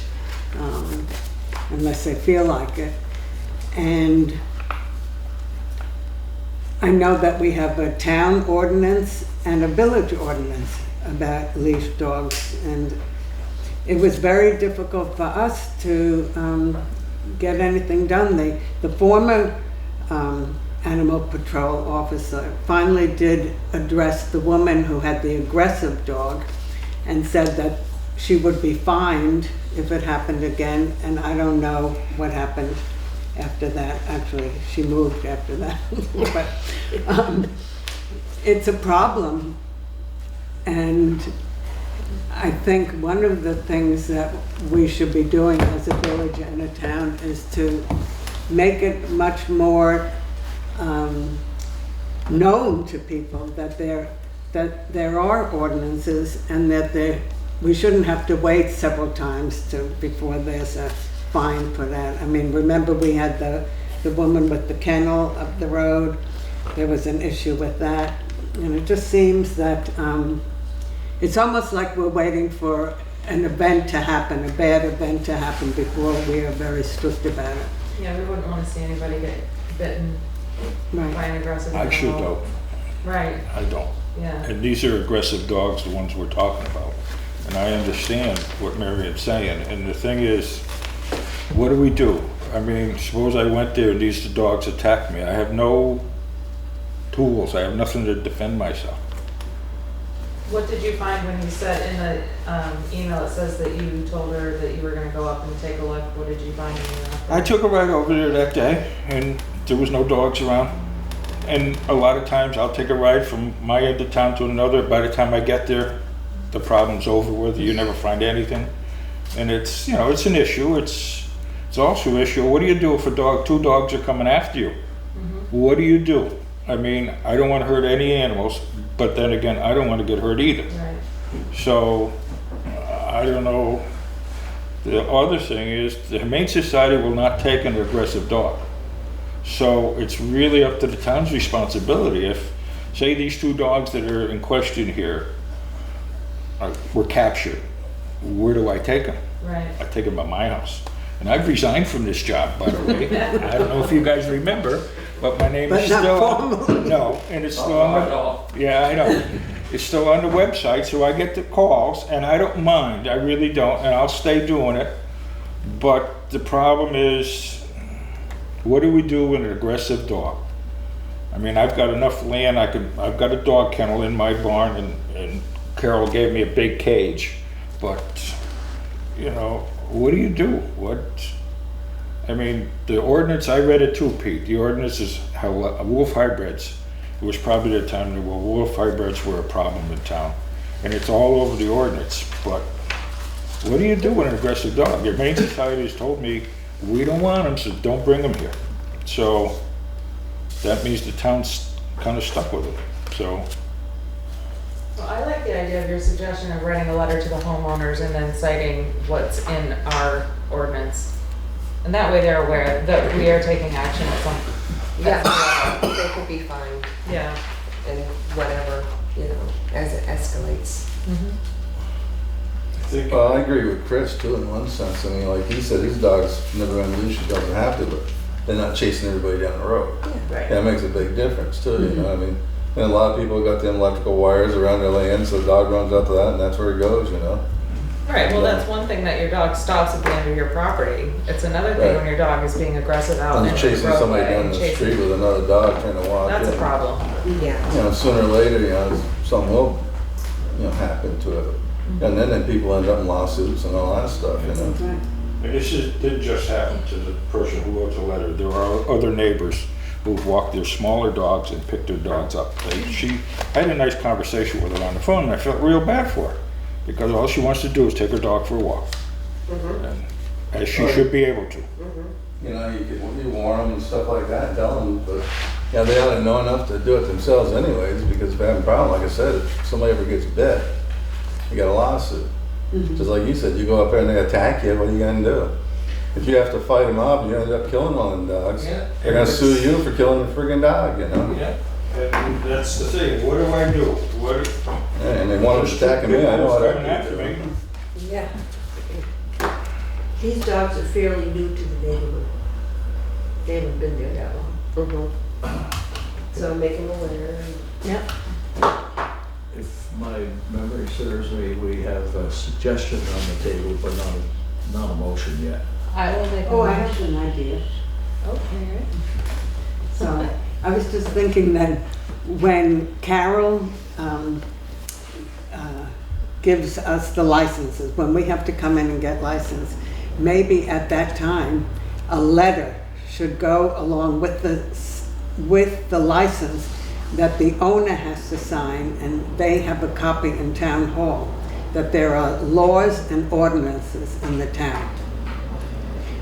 unless they feel like it. And I know that we have a town ordinance and a village ordinance about leash dogs, and it was very difficult for us to get anything done. The former animal patrol officer finally did address the woman who had the aggressive dog and said that she would be fined if it happened again, and I don't know what happened after that. Actually, she moved after that. But it's a problem, and I think one of the things that we should be doing as a village and a town is to make it much more known to people that there are ordinances and that we shouldn't have to wait several times before there's a fine for that. I mean, remember we had the woman with the kennel up the road. There was an issue with that. And it just seems that it's almost like we're waiting for an event to happen, a bad event to happen before we are very strict about it. Yeah, we wouldn't want to see anybody get bitten Right. by an aggressive I sure animal. don't. Right, I don't. yeah. And these are aggressive dogs, the ones we're talking about. And I understand what Marion's saying. And the thing is, what do we do? I mean, suppose I went there and these dogs attacked me. I have no tools. I have nothing to defend myself. What did you find when you said in the email, it says that you told her that you were gonna go up and take a look? What did you find when you went up there? I took a ride over there that day and there was no dogs around. And a lot of times I'll take a ride from my end of town to another. By the time I get there, the problem's over with. You never find anything. And it's, you know, it's an issue. It's also an issue. What do you do if two dogs are coming after you? What do you do? I mean, I don't want to hurt any animals, but then again, I don't want to get hurt either. Right. So, I don't know. The other thing is, the Humane Society will not take an aggressive dog. So it's really up to the town's responsibility. If, say, these two dogs that are in question here were captured, where do I take them? Right. I take them to my house. And I've resigned from this job, by the way. I don't know if you guys remember, but my name is still, no, and it's still on the, yeah, I know. It's still on the website, so I get the calls, and I don't mind, I really don't, and I'll stay doing it. But the problem is, what do we do with an aggressive dog? I mean, I've got enough land, I've got a dog kennel in my barn, and Carol gave me a big cage, but, you know, what do you do? I mean, the ordinance, I read it too, Pete. The ordinance is how wolf hybrids, it was probably the time that wolf hybrids were a problem in town. And it's all over the ordinance, but what do you do with an aggressive dog? Your Humane Society has told me, we don't want them, so don't bring them here. So that means the town's kind of stuck with it, so. Well, I like the idea of your suggestion of writing a letter to the homeowners and then citing what's in our ordinance. And that way they're aware that we are taking action at some. Yeah, they could be fined Yeah. and whatever, you know, as it escalates. Well, I agree with Chris too in one sense. I mean, like he said, his dog's never on leash, he doesn't have to, but they're not chasing everybody down the road. Right. That makes a big difference too, you know, I mean, and a lot of people got them electrical wires around their land, so the dog runs up to that and that's where it goes, you know. Right, well, that's one thing that your dog stops at the end of your property. It's another thing when your dog is being aggressive out And in the chasing somebody roadway down and the chasing. street with another dog trying to walk in. That's a problem. Yeah. You know, sooner or later, you know, something will, you know, happen to it. And then people end up in lawsuits and all that stuff, you know. And this didn't just happen to the person who wrote the letter. There are other neighbors who've walked their smaller dogs and picked their dogs up. I had a nice conversation with her on the phone, and I felt real bad for her, because all she wants to do is take her dog for a walk. And as she should be able to. You know, you warn them and stuff like that and tell them, but yeah, they ought to know enough to do it themselves anyways, because if they have a problem, like I said, if somebody ever gets bit, you got a lawsuit. Just like you said, you go up there and they attack you, what are you gonna do? If you have to fight them up, you end up killing one of them dogs. Yeah. They're gonna sue you for killing the friggin' dog, you know? Yeah, and that's the thing. What do I do? Yeah, and they want them attacking me, I know what Coming I after do. me. Yeah. These dogs are fairly new to the neighborhood. They haven't been there that long. So make them aware. Yep. If my memory serves me, we have a suggestion on the table, but not a motion yet. I will make a Oh, I motion. have an idea. Okay. So I was just thinking that when Carol gives us the licenses, when we have to come in and get licensed, maybe at that time, a letter should go along with the license that the owner has to sign, and they have a copy in town hall, that there are laws and ordinances in the town.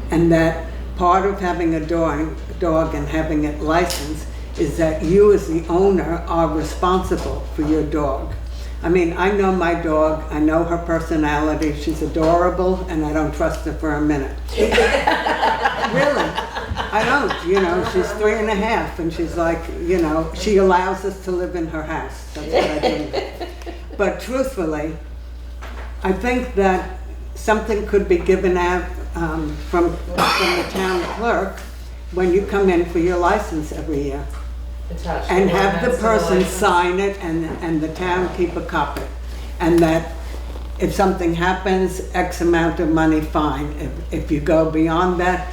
And that part of having a dog and having it licensed is that you as the owner are responsible for your dog. I mean, I know my dog, I know her personality, she's adorable, and I don't trust her for a minute. Really, I don't, you know, she's 3.5, and she's like, you know, she allows us to live in her house, that's what I do. But truthfully, I think that something could be given out from the town clerk when you come in for your license every year. Attached And have the ordinance to person license. sign it and the town keep a copy. And that if something happens, X amount of money, fine. If you go beyond that,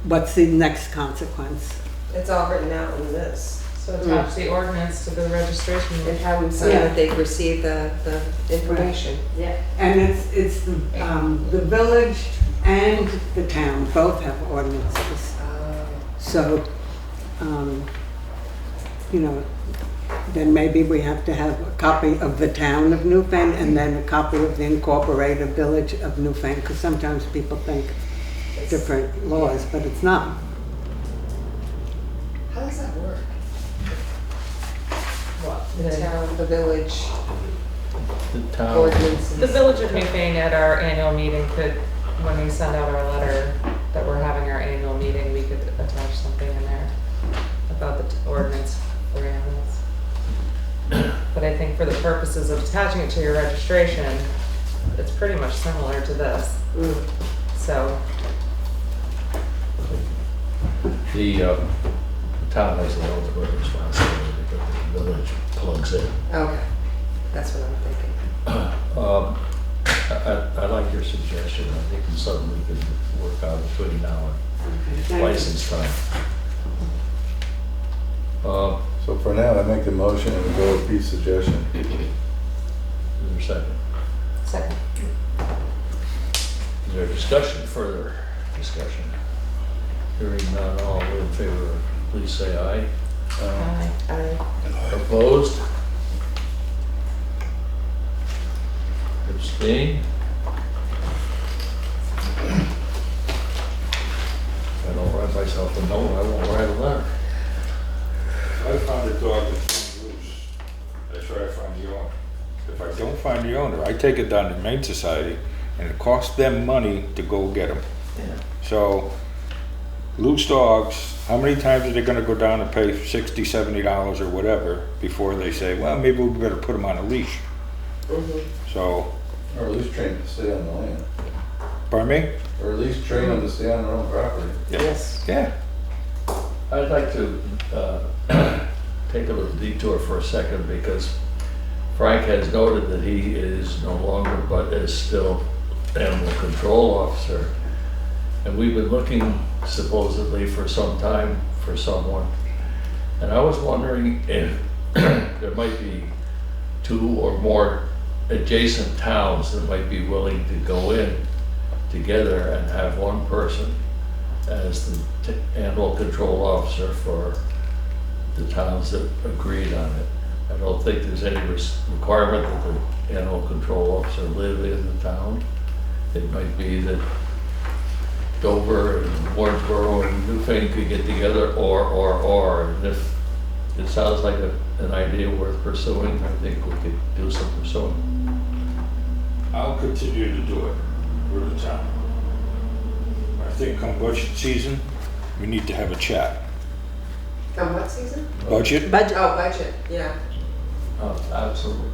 what's the next consequence? It's all written out in this. So attach the ordinance to the registration. And have them sign that they've received the information. Yeah. And it's the village and the town both have ordinances. So, you know, then maybe we have to have a copy of the town of Newfane and then a copy of the incorporated village of Newfane, because sometimes people think different laws, but it's not. How does that work? What? The town, the village The town, ordinances? The Village of Newfane at our annual meeting could, when we send out our letter that we're having our annual meeting, we could attach something in there about the ordinance for animals. But I think for the purposes of attaching it to your registration, it's pretty much similar to this. So, the town has the ultimate responsibility, but the village plugs in. Okay, that's what I'm thinking. I like your suggestion. I think it's something we could work out between now and license time. So for now, I make the motion and we go with Pete's suggestion. Is there a second? second. Is there discussion, further discussion? Hearing none, all in favor, please say aye. Aye. Opposed? Abstain? If I don't write myself a note, I won't write a letter. I found a dog that's loose. That's where I find the owner. If I don't find the owner, I take it down to the Humane Society, and it costs them money to go get them. Yeah. So, loose dogs, how many times are they gonna go down and pay $60, $70 or whatever before they say, well, maybe we better put them on a leash? So, Or at least train them to stay on the land. pardon me? Or at least train them to stay on their own property. Yes. Yeah. I'd like to take a little detour for a second because Frank has noted that he is no longer, but is still animal control officer. And we've been looking supposedly for some time for someone. And I was wondering if there might be 2 or more adjacent towns that might be willing to go in together and have one person as the animal control officer for the towns that agreed on it. I don't think there's any requirement that the animal control officer live in the town. It might be that Dover and Wardsboro and Newfane could get together or. And if it sounds like an idea worth pursuing, I think we could do some pursuing. I'll continue to do it with the town. I think come budget season, we need to have a chat. Come what season? Budget? Oh, budget, yeah. Oh, absolutely.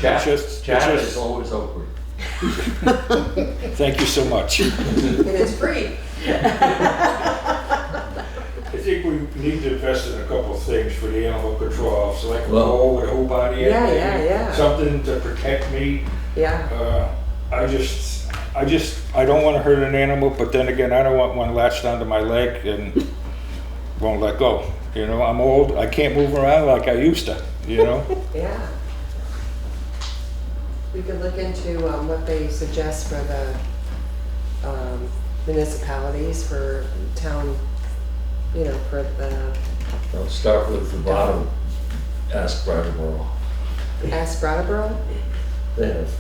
Chat It's is just- always awkward. Thank you so much. And it's free. I think we need to invest in a couple of things for the animal control officer, like a Well- pole with a whole body. Yeah, yeah, yeah. Something to protect me. Yeah, I don't want to hurt an animal, but then again, I don't want one latched onto my leg and won't let go. You know, I'm old, I can't move around like I used to, you know? yeah. We could look into what they suggest for the municipalities, for town, you know, for the, I'll start with the bottom, ask Brattleboro. ask Brattleboro? They have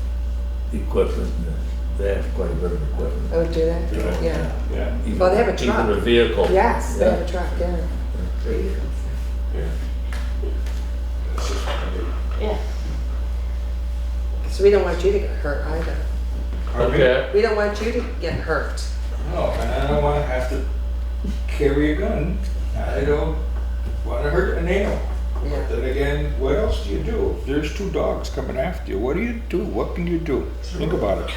equipment they have quite a bit of equipment. Oh, do they? Yeah. Yeah. Even- Well, they have a truck. Even a vehicle. Yes, they Yeah. have a truck, yeah. Yeah. It's just- Yeah. So we don't want you to get hurt either. Okay, We don't want you to get hurt. No, and I don't wanna have to carry a gun. I don't wanna hurt an animal. Yeah. Then again, what else do you do? If there's two dogs coming after you, what do you do? What can you do? Think about it.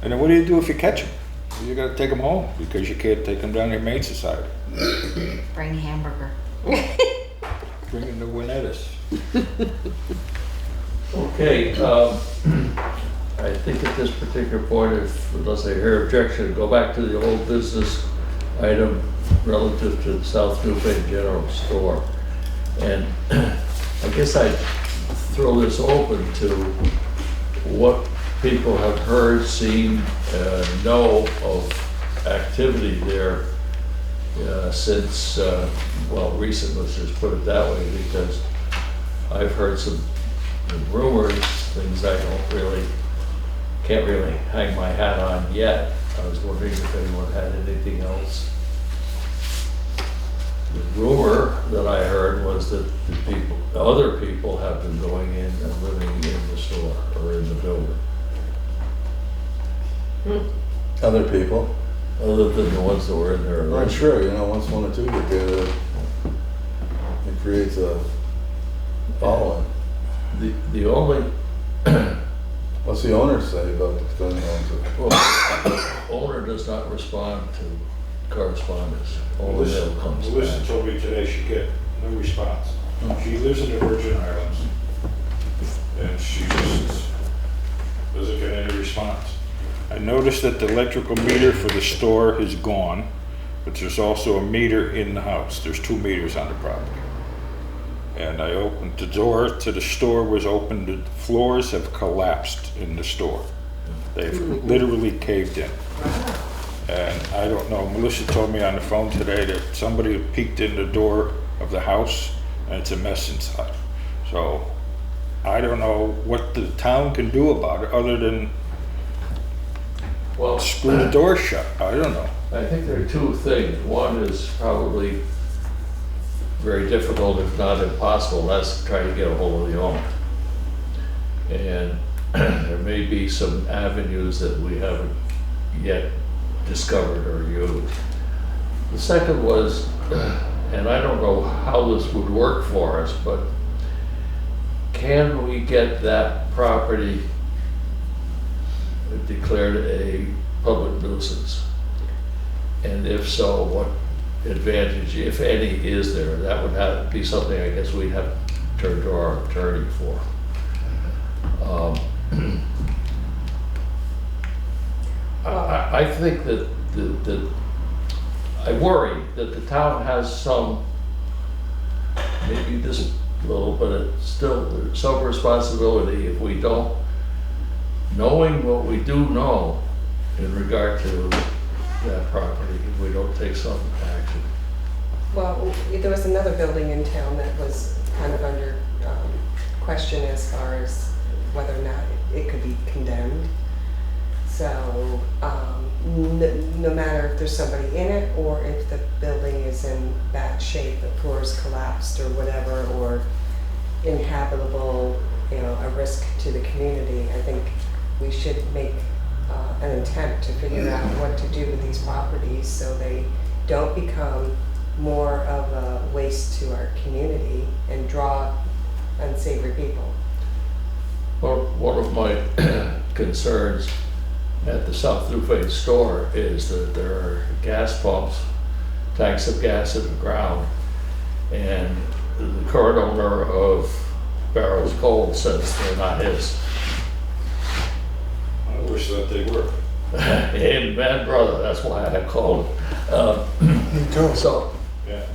And then what do you do if you catch them? You gotta take them home because you can't take them down to Humane Society. Bring hamburger. Bring them to Winnetta's. okay, I think at this particular point, if, unless I hear objection, go back to the old business item relative to the South Newfane General Store. And I guess I'd throw this open to what people have heard, seen, know of activity there since, well, recent, let's just put it that way, because I've heard some rumors, things I can't really hang my hat on yet. I was wondering if anyone had anything else. The rumor that I heard was that other people have been going in and living in the store or in the building, Other people, other than the ones that were in there. I'm sure, you know, once one or two get there, it creates a following. The only, What's the owner say about the thing? well, the owner does not respond to correspondence. Only mail comes Melissa back. told me today she get no response. She lives in the Virgin Islands. And she just doesn't get any response. I noticed that the electrical meter for the store is gone, but there's also a meter in the house. There's 2 meters on the property. And I opened the door to the store was open. The floors have collapsed in the store. They've literally caved in. And I don't know, Melissa told me on the phone today that somebody peeked in the door of the house and it's a mess inside. So I don't know what the town can do about it other than Well, screw the door shut. I don't know. I think there are 2 things. One is probably very difficult, if not impossible, that's to try to get a hold of the owner. And there may be some avenues that we haven't yet discovered or used. The second was, and I don't know how this would work for us, but can we get that property declared a public nuisance? And if so, what advantage, if any, is there? That would have to be something I guess we'd have to turn to our attorney for. I think that I worry that the town has some, maybe this little, but it's still some responsibility if we don't, knowing what we do know in regard to that property, if we don't take some action. Well, there was another building in town that was kind of under question as far as whether or not it could be condemned. So no matter if there's somebody in it or if the building is in bad shape, the floors collapsed or whatever, or inhabitable, you know, a risk to the community, I think we should make an attempt to figure out what to do with these properties so they don't become more of a waste to our community and draw unsavory people. Well, one of my concerns at the South Newfane store is that there are gas pumps, tanks of gas in the ground, and the current owner of Barrow's Coal says they're not his. I wish that they were. Hey, bad brother, that's why I called him. Me too. So, Yeah.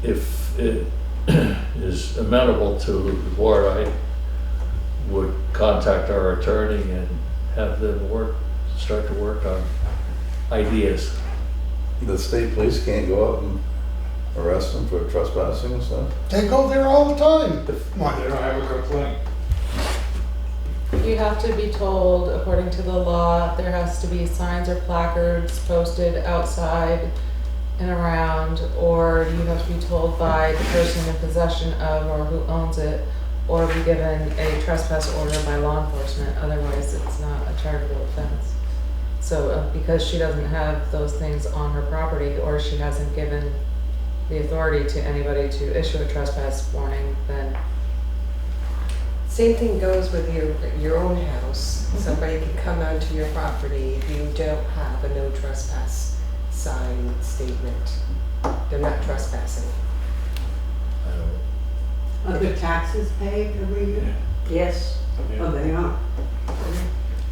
if it is amenable to the board, I would contact our attorney and have them start to work on ideas. The state police can't go out and arrest them for trespassing and stuff? They go there all the time. They don't have a complaint. you have to be told, according to the law, there has to be signs or placards posted outside and around, or you have to be told by the person in possession of or who owns it, or be given a trespass order by law enforcement, otherwise it's not a chargeable offense. So because she doesn't have those things on her property, or she hasn't given the authority to anybody to issue a trespass warning, then Same thing goes with your own house. Somebody could come onto your property if you don't have a no trespass sign statement. They're not trespassing. Are the taxes paid every year? Yes. Oh, they are.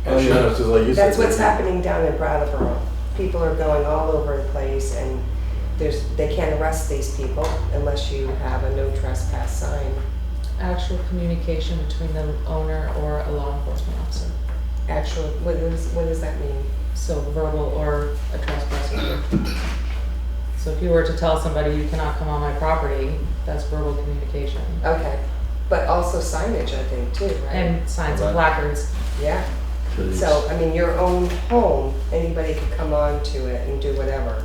And you know, it's just like you said. That's what's happening down in Brattleboro. People are going all over the place, and they can't arrest these people unless you have a no trespass sign. actual communication between the owner or a law enforcement officer. Actual, what does that mean? So verbal or a trespass order. So if you were to tell somebody you cannot come on my property, that's verbal communication. Okay, but also signage, I think, too, right? And signs and placards. Yeah. So, I mean, your own home, anybody could come on to it and do whatever,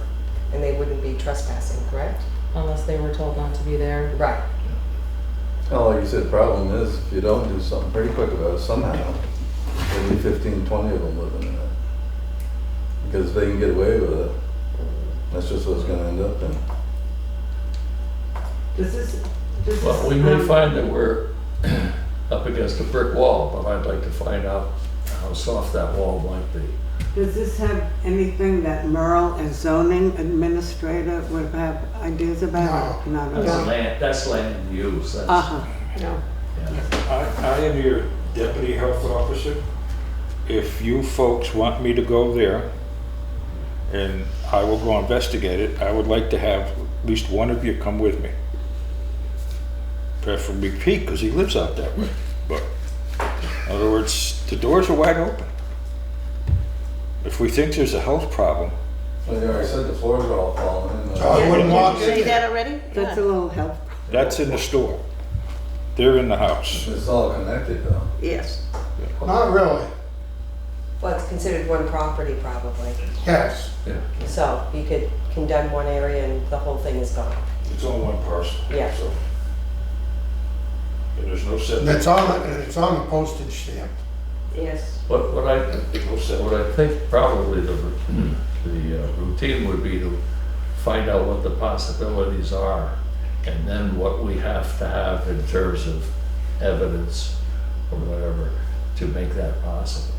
and they wouldn't be trespassing, correct? Unless they were told not to be there. Right. Well, like you said, the problem is if you don't do something pretty quick about it somehow, there'll be 15, 20 of them living in it. Because if they can get away with it, that's just what it's gonna end up in. Well, we may find that we're up against a brick wall, but I'd like to find out how soft that wall might be. Does this have anything that Merle as zoning administrator would have ideas about? No. That's land use, that's. Uh-huh. No. Yeah. I am your deputy health officer. If you folks want me to go there, and I will go investigate it, I would like to have at least one of you come with me. Preferably Pete, because he lives out that way. But, in other words, the doors are wide open. If we think there's a health problem, Well, you already said the floors are all falling in. I wouldn't walk in Say there. that already? That's a little help. that's in the store. They're in the house. It's all connected though. Yes. Not really, Well, it's considered one property probably. yes. So you could condemn one area and the whole thing is gone. It's on one parcel. Yeah. So. And there's no And setback. it's on a postage stamp. Yes. What I No setback. What I think probably the routine would be to find out what the possibilities are, and then what we have to have in terms of evidence or whatever to make that possible.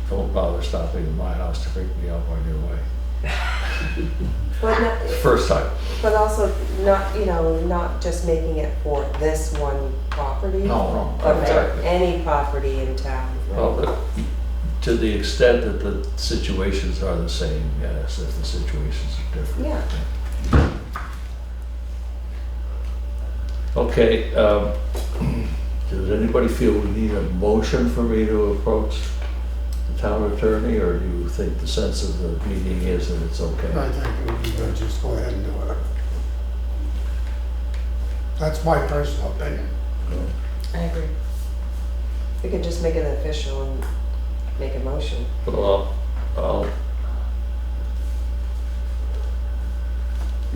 Don't bother stopping in my house to pick me up on your way. But not, First time. but also not just making it for this one property. No, But exactly. any property in town. right? Well, but to the extent that the situations are the same, yes, if the situations are different. Yeah. Okay, does anybody feel we need a motion for me to approach the town attorney, or do you think the sense of the meeting is that it's I okay? think it would be good, just go ahead and do it. That's my personal opinion. I agree. We could just make it official and make a motion. Well,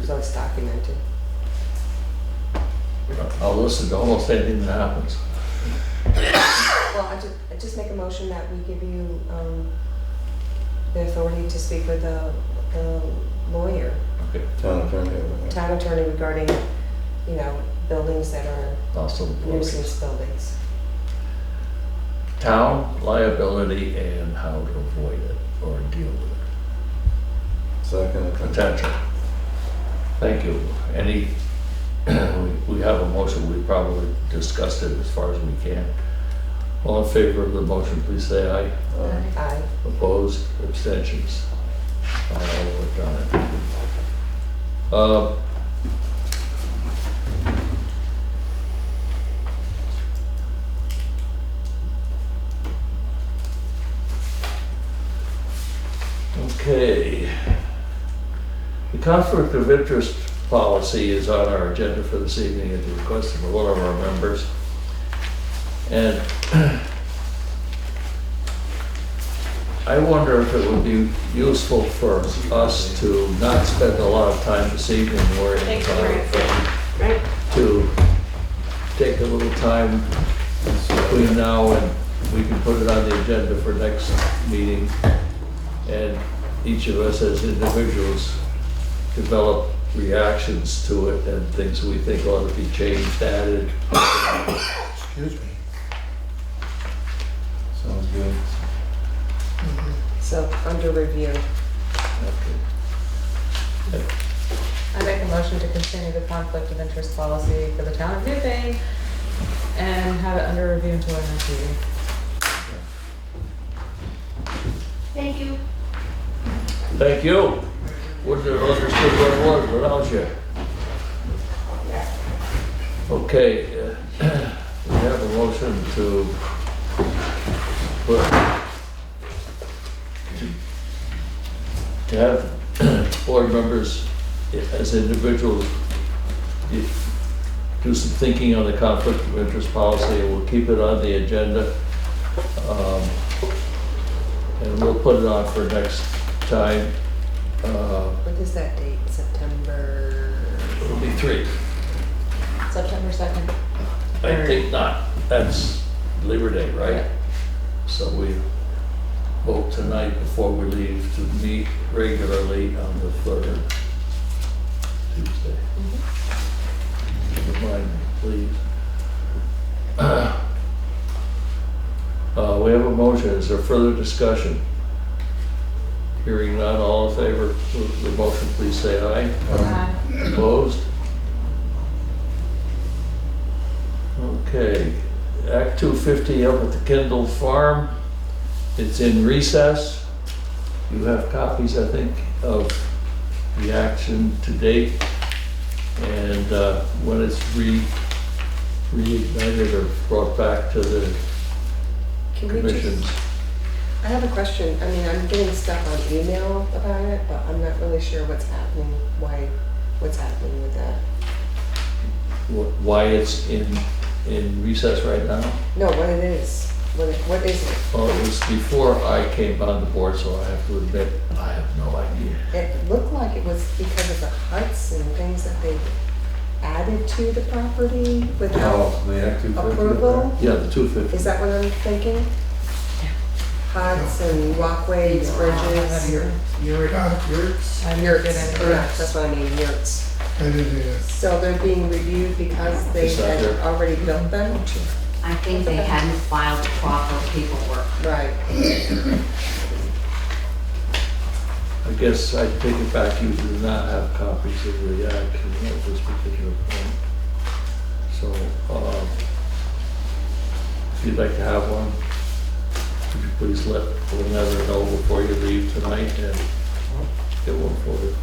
So it's documented. I'll listen to almost anything that happens. Well, I just make a motion that we give you the authority to speak with the lawyer, Okay, Town attorney. everything. town attorney regarding, buildings that are awesome. nuisance buildings. Town liability and how to avoid it or deal with it. Second. Potential. Thank you. We have a motion, we probably discussed it as far as we can. All in favor of the motion, please say aye. Aye. Opposed, abstentions? All we're done. Okay. The conflict of interest policy is on our agenda for this evening at the request of one of our members. And I wonder if it would be useful for us to not spend a lot of time this evening worrying about it, but to take a little time between now and we can put it on the agenda for next meeting. And each of us as individuals develop reactions to it and things we think ought to be changed, added. Excuse me. Sounds good. So, under review. Okay. I make a motion to continue the conflict of interest policy for the town of Newfane and have it under review until our next meeting. Thank you. Thank you. Wouldn't have understood what it was without you. Okay, we have a motion to put, to have board members as individuals do some thinking on the conflict of interest policy, and we'll keep it on the agenda. And we'll put it on for next time. What is that date? September? It'll be 3. September 2nd. I think not. That's Labor Day, right? So we vote tonight before we leave to meet regularly on the 3rd, Tuesday. Remind me, please. We have a motion. Is there further discussion? Hearing none, all in favor of the motion, please say aye. Aye. Opposed? Okay, Act 250 up at the Kendall Farm. It's in recess. You have copies, I think, of the action to date. And when it's reignited or brought back to the Can we commissions. just, I have a question. I mean, I'm getting stuff on email about it, but I'm not really sure what's happening, what's happening with that. Why it's in recess right now? No, what it is. What is it? Well, it was before I came on the board, so I have to admit, I have no idea. It looked like it was because of the huts and things that they added to the property without Oh, the Act 250. approval? Yeah, the 250. Is that what I'm thinking? Huts and walkways, bridges. Yurts. I didn't Yurts, get into correct, it. that's what I mean, yurts. I didn't, So they're being reviewed because they Is that had there? already built them? I think they hadn't filed proper paperwork. Right. I guess I take it back, you do not have copies of the action at this particular point. So, if you'd like to have one, would you please let one another know before you leave tonight and get one for you.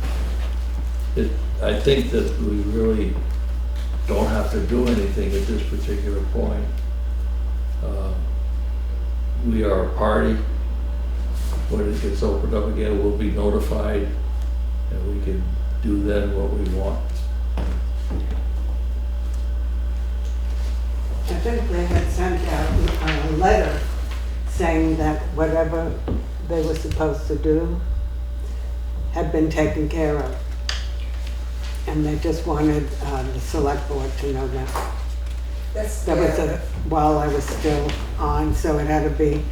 I think that we really don't have to do anything at this particular point. We are a party. When it gets opened up again, we'll be notified and we can do then what we want. I think they had sent out a letter saying that whatever they were supposed to do had been taken care of. And they just wanted the select board to know that. That was while I was still on, so it had to be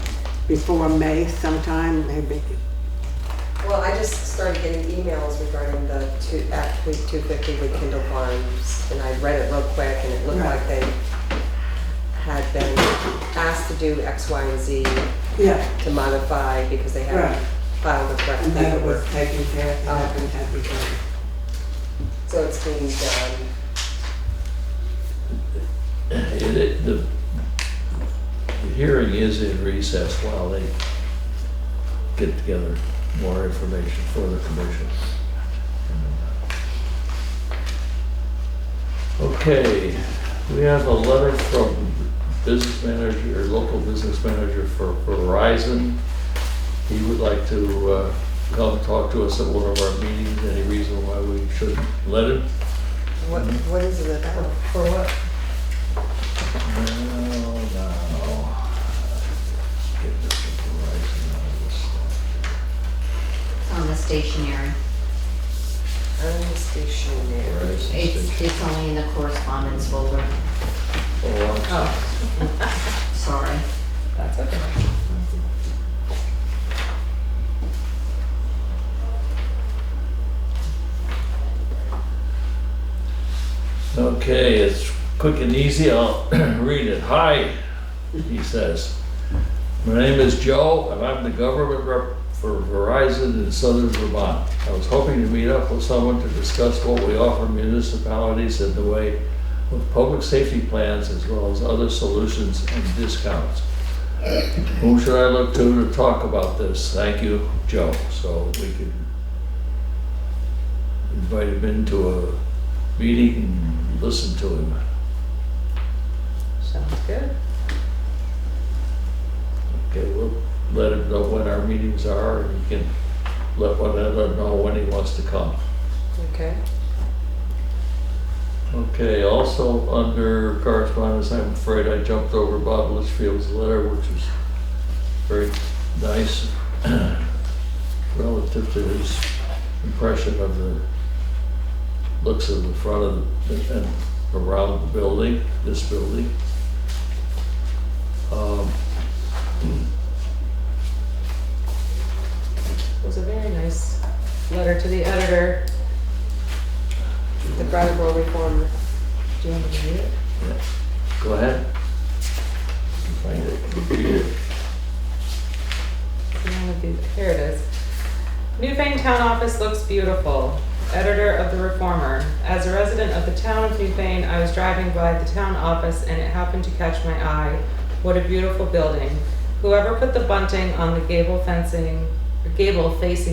before May sometime, maybe. Well, I just started getting emails regarding the Act 250 with Kendall Farms, and I read it real quick, and it looked Right. like they had been asked to do X, Y, and Z Yeah. to modify because they hadn't Right. filed the correct And then it was paperwork. taken care of, it had to be done. So it's being done. The hearing is in recess while they get together more information for the commission. Okay, we have a letter from business manager, or local business manager for Verizon. He would like to come talk to us at one of our meetings. Any reason why we shouldn't let him? What is it about? For what? Well, stationery. Unstationary. It's only in the correspondence folder. Oh, Sorry. that's okay. Okay, it's quick and easy, I'll read it. Hi, he says. My name is Joe, and I'm the government rep for Verizon in southern Vermont. I was hoping to meet up with someone to discuss what we offer municipalities in the way of public safety plans as well as other solutions and discounts. Whom should I look to talk about this? Thank you, Joe. So we could invite him into a meeting and listen to him. Sounds good. Okay, we'll let him know when our meetings are, and he can let one another know when he wants to come. Okay. Okay, also under correspondence, I'm afraid I jumped over Bob Litchfield's letter, which was very nice relative to his impression of the looks of the front of the, and around the building, this building. It was a very nice letter to the editor. The Brattleboro Reformer. Do you want me to read it? Yeah. Go ahead. Find it, read it. Here it is. Newfane Town Office looks beautiful. Editor of the Reformer. As a resident of the town of Newfane, I was driving by the town office and it happened to catch my eye. What a beautiful building. Whoever put the bunting on the gable facing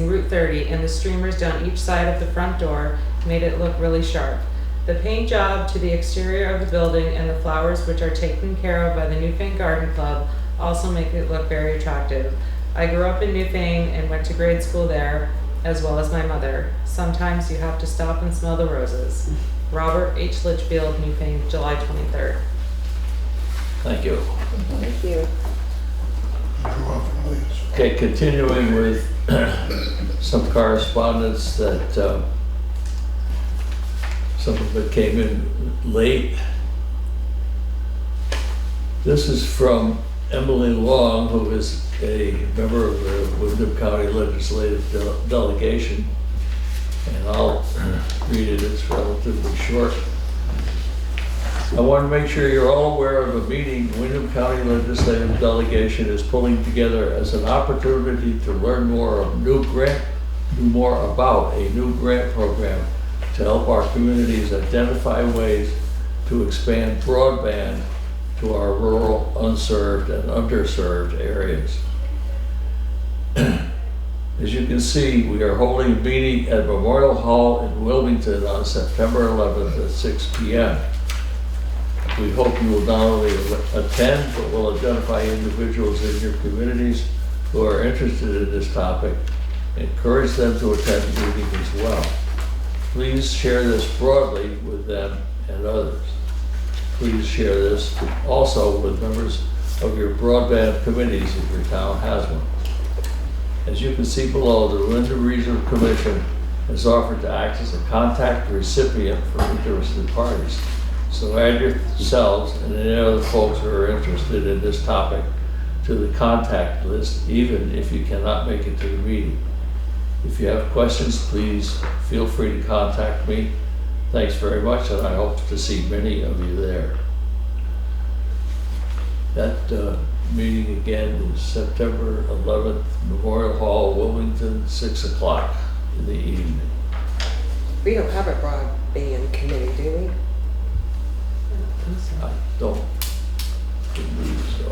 Route 30 and the streamers down each side of the front door made it look really sharp. The paint job to the exterior of the building and the flowers which are taken care of by the Newfane Garden Club also make it look very attractive. I grew up in Newfane and went to grade school there, as well as my mother. Sometimes you have to stop and smell the roses. Robert H. Litchfield, Newfane, July 23rd. Thank you. Thank you. Okay, continuing with some correspondence that some of it came in late. This is from Emily Long, who is a member of the Wyndham County Legislative Delegation, and I'll read it. It's relatively short. I want to make sure you're all aware of a meeting Wyndham County Legislative Delegation is pulling together as an opportunity to learn more about a new grant program to help our communities identify ways to expand broadband to our rural, unserved, and underserved areas. As you can see, we are holding a meeting at Memorial Hall in Wilmington on September 11th at 6 p.m. We hope you will not only attend, but will identify individuals in your communities who are interested in this topic. Encourage them to attend the meeting as well. Please share this broadly with them and others. Please share this also with members of your broadband committees if your town has one. As you can see below, the Wyndham Regional Commission has offered to act as a contact recipient for interested parties. So add yourselves and any other folks who are interested in this topic to the contact list, even if you cannot make it to the meeting. If you have questions, please feel free to contact me. Thanks very much, and I hope to see many of you there. That meeting again is September 11th, Memorial Hall, Wilmington, 6 o'clock in the evening. We don't have a broadband committee, do we? I don't believe so.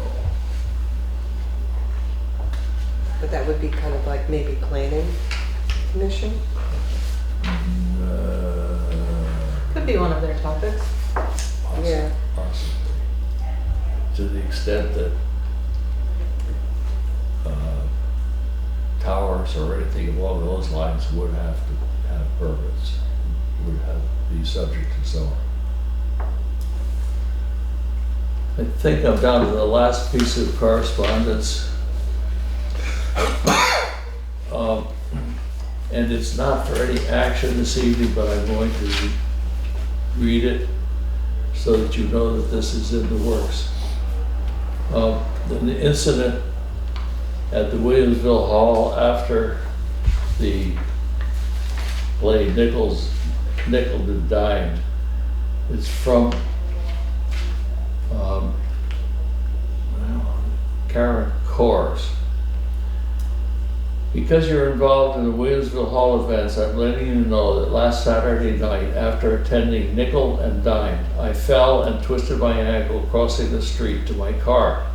But that would be kind of like maybe planning commission? Could be one of their topics. Yeah. Possibly. To the extent that towers or anything along those lines would have to have permits, would have to be subject to zoning. I think I'm down to the last piece of correspondence. And it's not for any action this evening, but I'm going to read it so that you know that this is in the works. The incident at the Williamsville Hall after the play Knechtel had died. It's from Karen Cawrse. Because you're involved in the Williamsville Hall events, I'm letting you know that last Saturday night, after attending Nickel and Dime, I fell and twisted my ankle crossing the street to my car.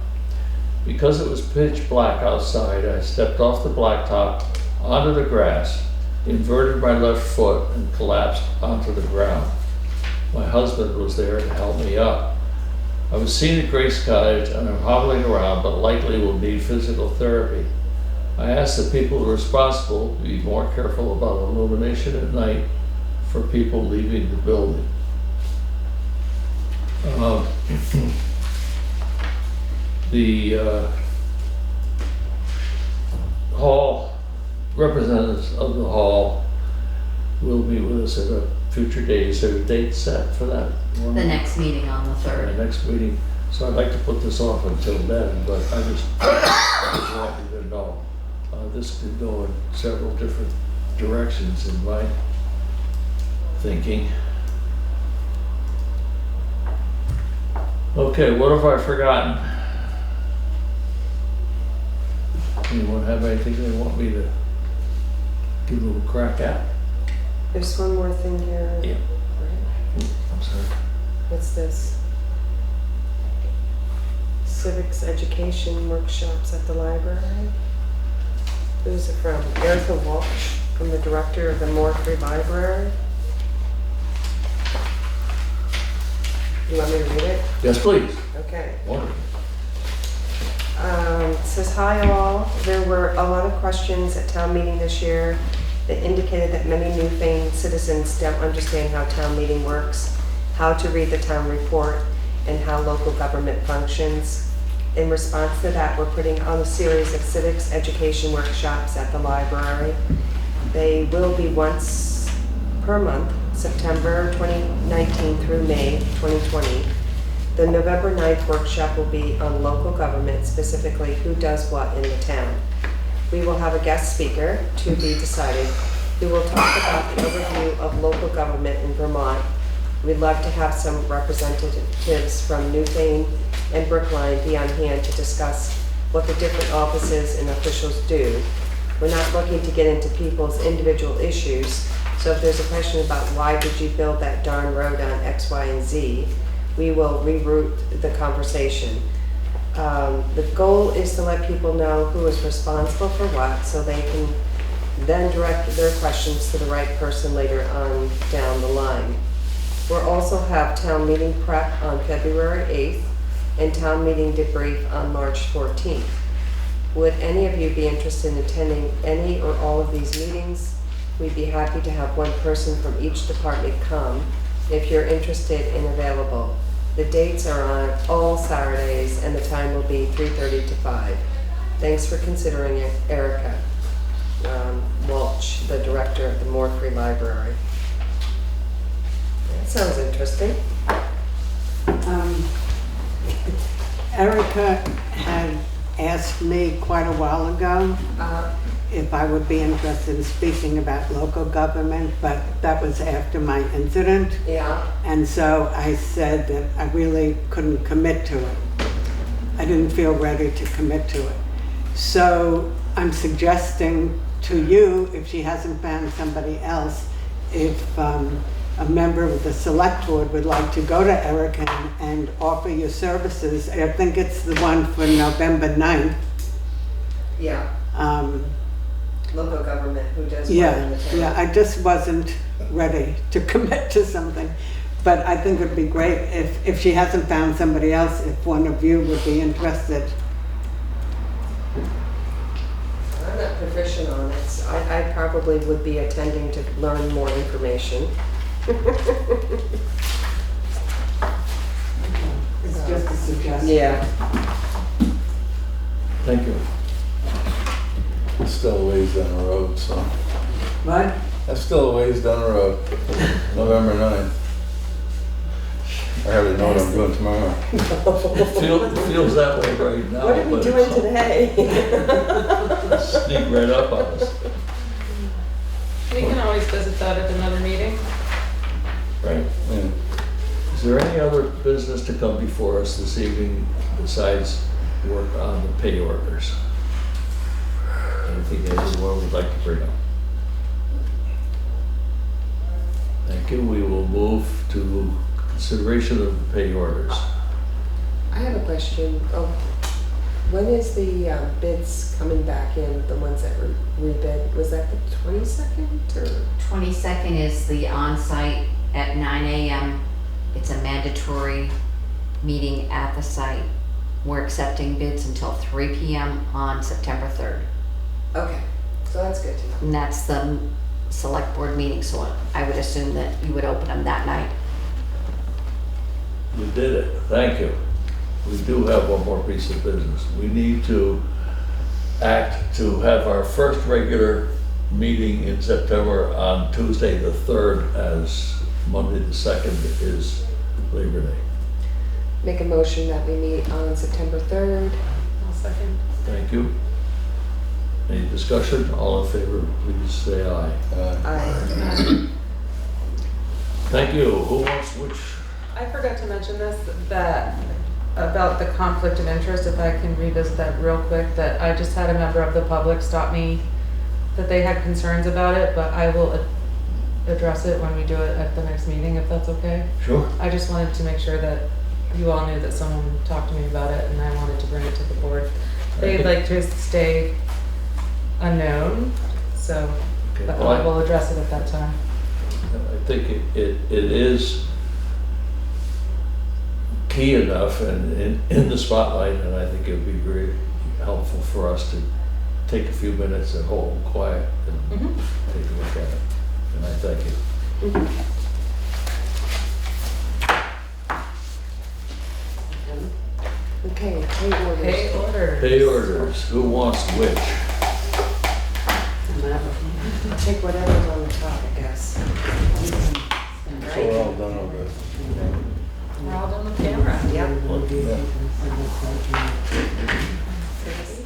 Because it was pitch black outside, I stepped off the blacktop onto the grass, inverted my left foot, and collapsed onto the ground. My husband was there to help me up. I was seen at Grace Cottage and I'm hobbling around, but likely will need physical therapy. I ask the people responsible to be more careful about illumination at night for people leaving the building. The hall, representatives of the hall will be with us at a future date. Is there a date set for that one? The next meeting on the The 3rd. next meeting. So I'd like to put this off until then, but I just want you to know. This could go in several different directions in my thinking. Okay, what have I forgotten? Anyone have anything they want me to give a little crack at? There's one more thing here. Yeah. Right. I'm sorry. What's this? Civics education workshops at the library. Who's it from? Erica Walsh, from the director of the Moore Free Library. You want me to read it? Yes, please. Okay. Wonderful. It says, hi all. There were a lot of questions at town meeting this year that indicated that many Newfane citizens don't understand how town meeting works, how to read the town report, and how local government functions. In response to that, we're putting on a series of civics education workshops at the library. They will be once per month, September 2019 through May 2020. The November 9th workshop will be on local government, specifically who does what in the town. We will have a guest speaker, to be decided, who will talk about the overview of local government in Vermont. We'd love to have some representatives from Newfane and Brookline be on hand to discuss what the different offices and officials do. We're not looking to get into people's individual issues, so if there's a question about why did you build that darn road on X, Y, and Z, we will reroute the conversation. The goal is to let people know who is responsible for what, so they can then direct their questions to the right person later on down the line. We'll also have town meeting prep on February 8th and town meeting debrief on March 14th. Would any of you be interested in attending any or all of these meetings? We'd be happy to have one person from each department come if you're interested and available. The dates are on all Saturdays and the time will be 3:30 to 5. Thanks for considering it, Erica Walsh, the director of the Moore Free Library. That sounds interesting. Erica had asked me quite a while ago if I would be interested in speaking about local government, but that was after my incident. Yeah. And so I said that I really couldn't commit to it. I didn't feel ready to commit to it. So I'm suggesting to you, if she hasn't found somebody else, if a member of the select board would like to go to Erica and offer your services. I think it's the one for November 9th. Yeah. Local government, who does what in Yeah, the town. yeah, I just wasn't ready to commit to something. But I think it'd be great if she hasn't found somebody else, if one of you would be interested. I'm not proficient on it. So I probably would be attending to learn more information. It's just a suggestion. Yeah. Thank you. It's still a ways down the road, so. What? That's still a ways down the road, November 9th. I hardly know what I'm doing tomorrow. It feels that way right now. What are we but doing it's- today? Sneak right up on us. We can always visit that at another meeting. Right. Yeah. Is there any other business to come before us this evening besides work on the pay orders? Anything anyone would like to bring up? Thank you. We will move to consideration of the pay orders. I have a question. Oh, when is the bids coming back in, the ones that were rebid? Was that the 22nd or? 22nd is the on-site at 9 a.m. It's a mandatory meeting at the site. We're accepting bids until 3 p.m. on September 3rd. Okay, so that's good to know. And that's the select board meeting, so I would assume that you would open them that night. You did it. Thank you. We do have one more piece of business. We need to act to have our first regular meeting in September on Tuesday the 3rd, as Monday the 2nd is Labor Day. Make a motion that we meet on September 3rd. I'll second. Thank you. Any discussion? All in favor, please say aye. Aye. Thank you. Who wants which? I forgot to mention this, that about the conflict of interest, if I can revisit that real quick, that I just had a member of the public stop me, that they had concerns about it, but I will address it when we do it at the next meeting, if that's okay. Sure. I just wanted to make sure that you all knew that someone talked to me about it, and I wanted to bring it to the board. They'd like to stay unknown, so, Okay. but I will address it at that time. I think it is key enough and in the spotlight, and I think it would be very helpful for us to take a few minutes and hold quiet and take a look at it. And I thank you. Okay, pay orders. Pay orders. Pay orders. Who wants which? Take whatever's on the top, I guess. So we're all done over it. We're all done with camera. Yep. Yeah. This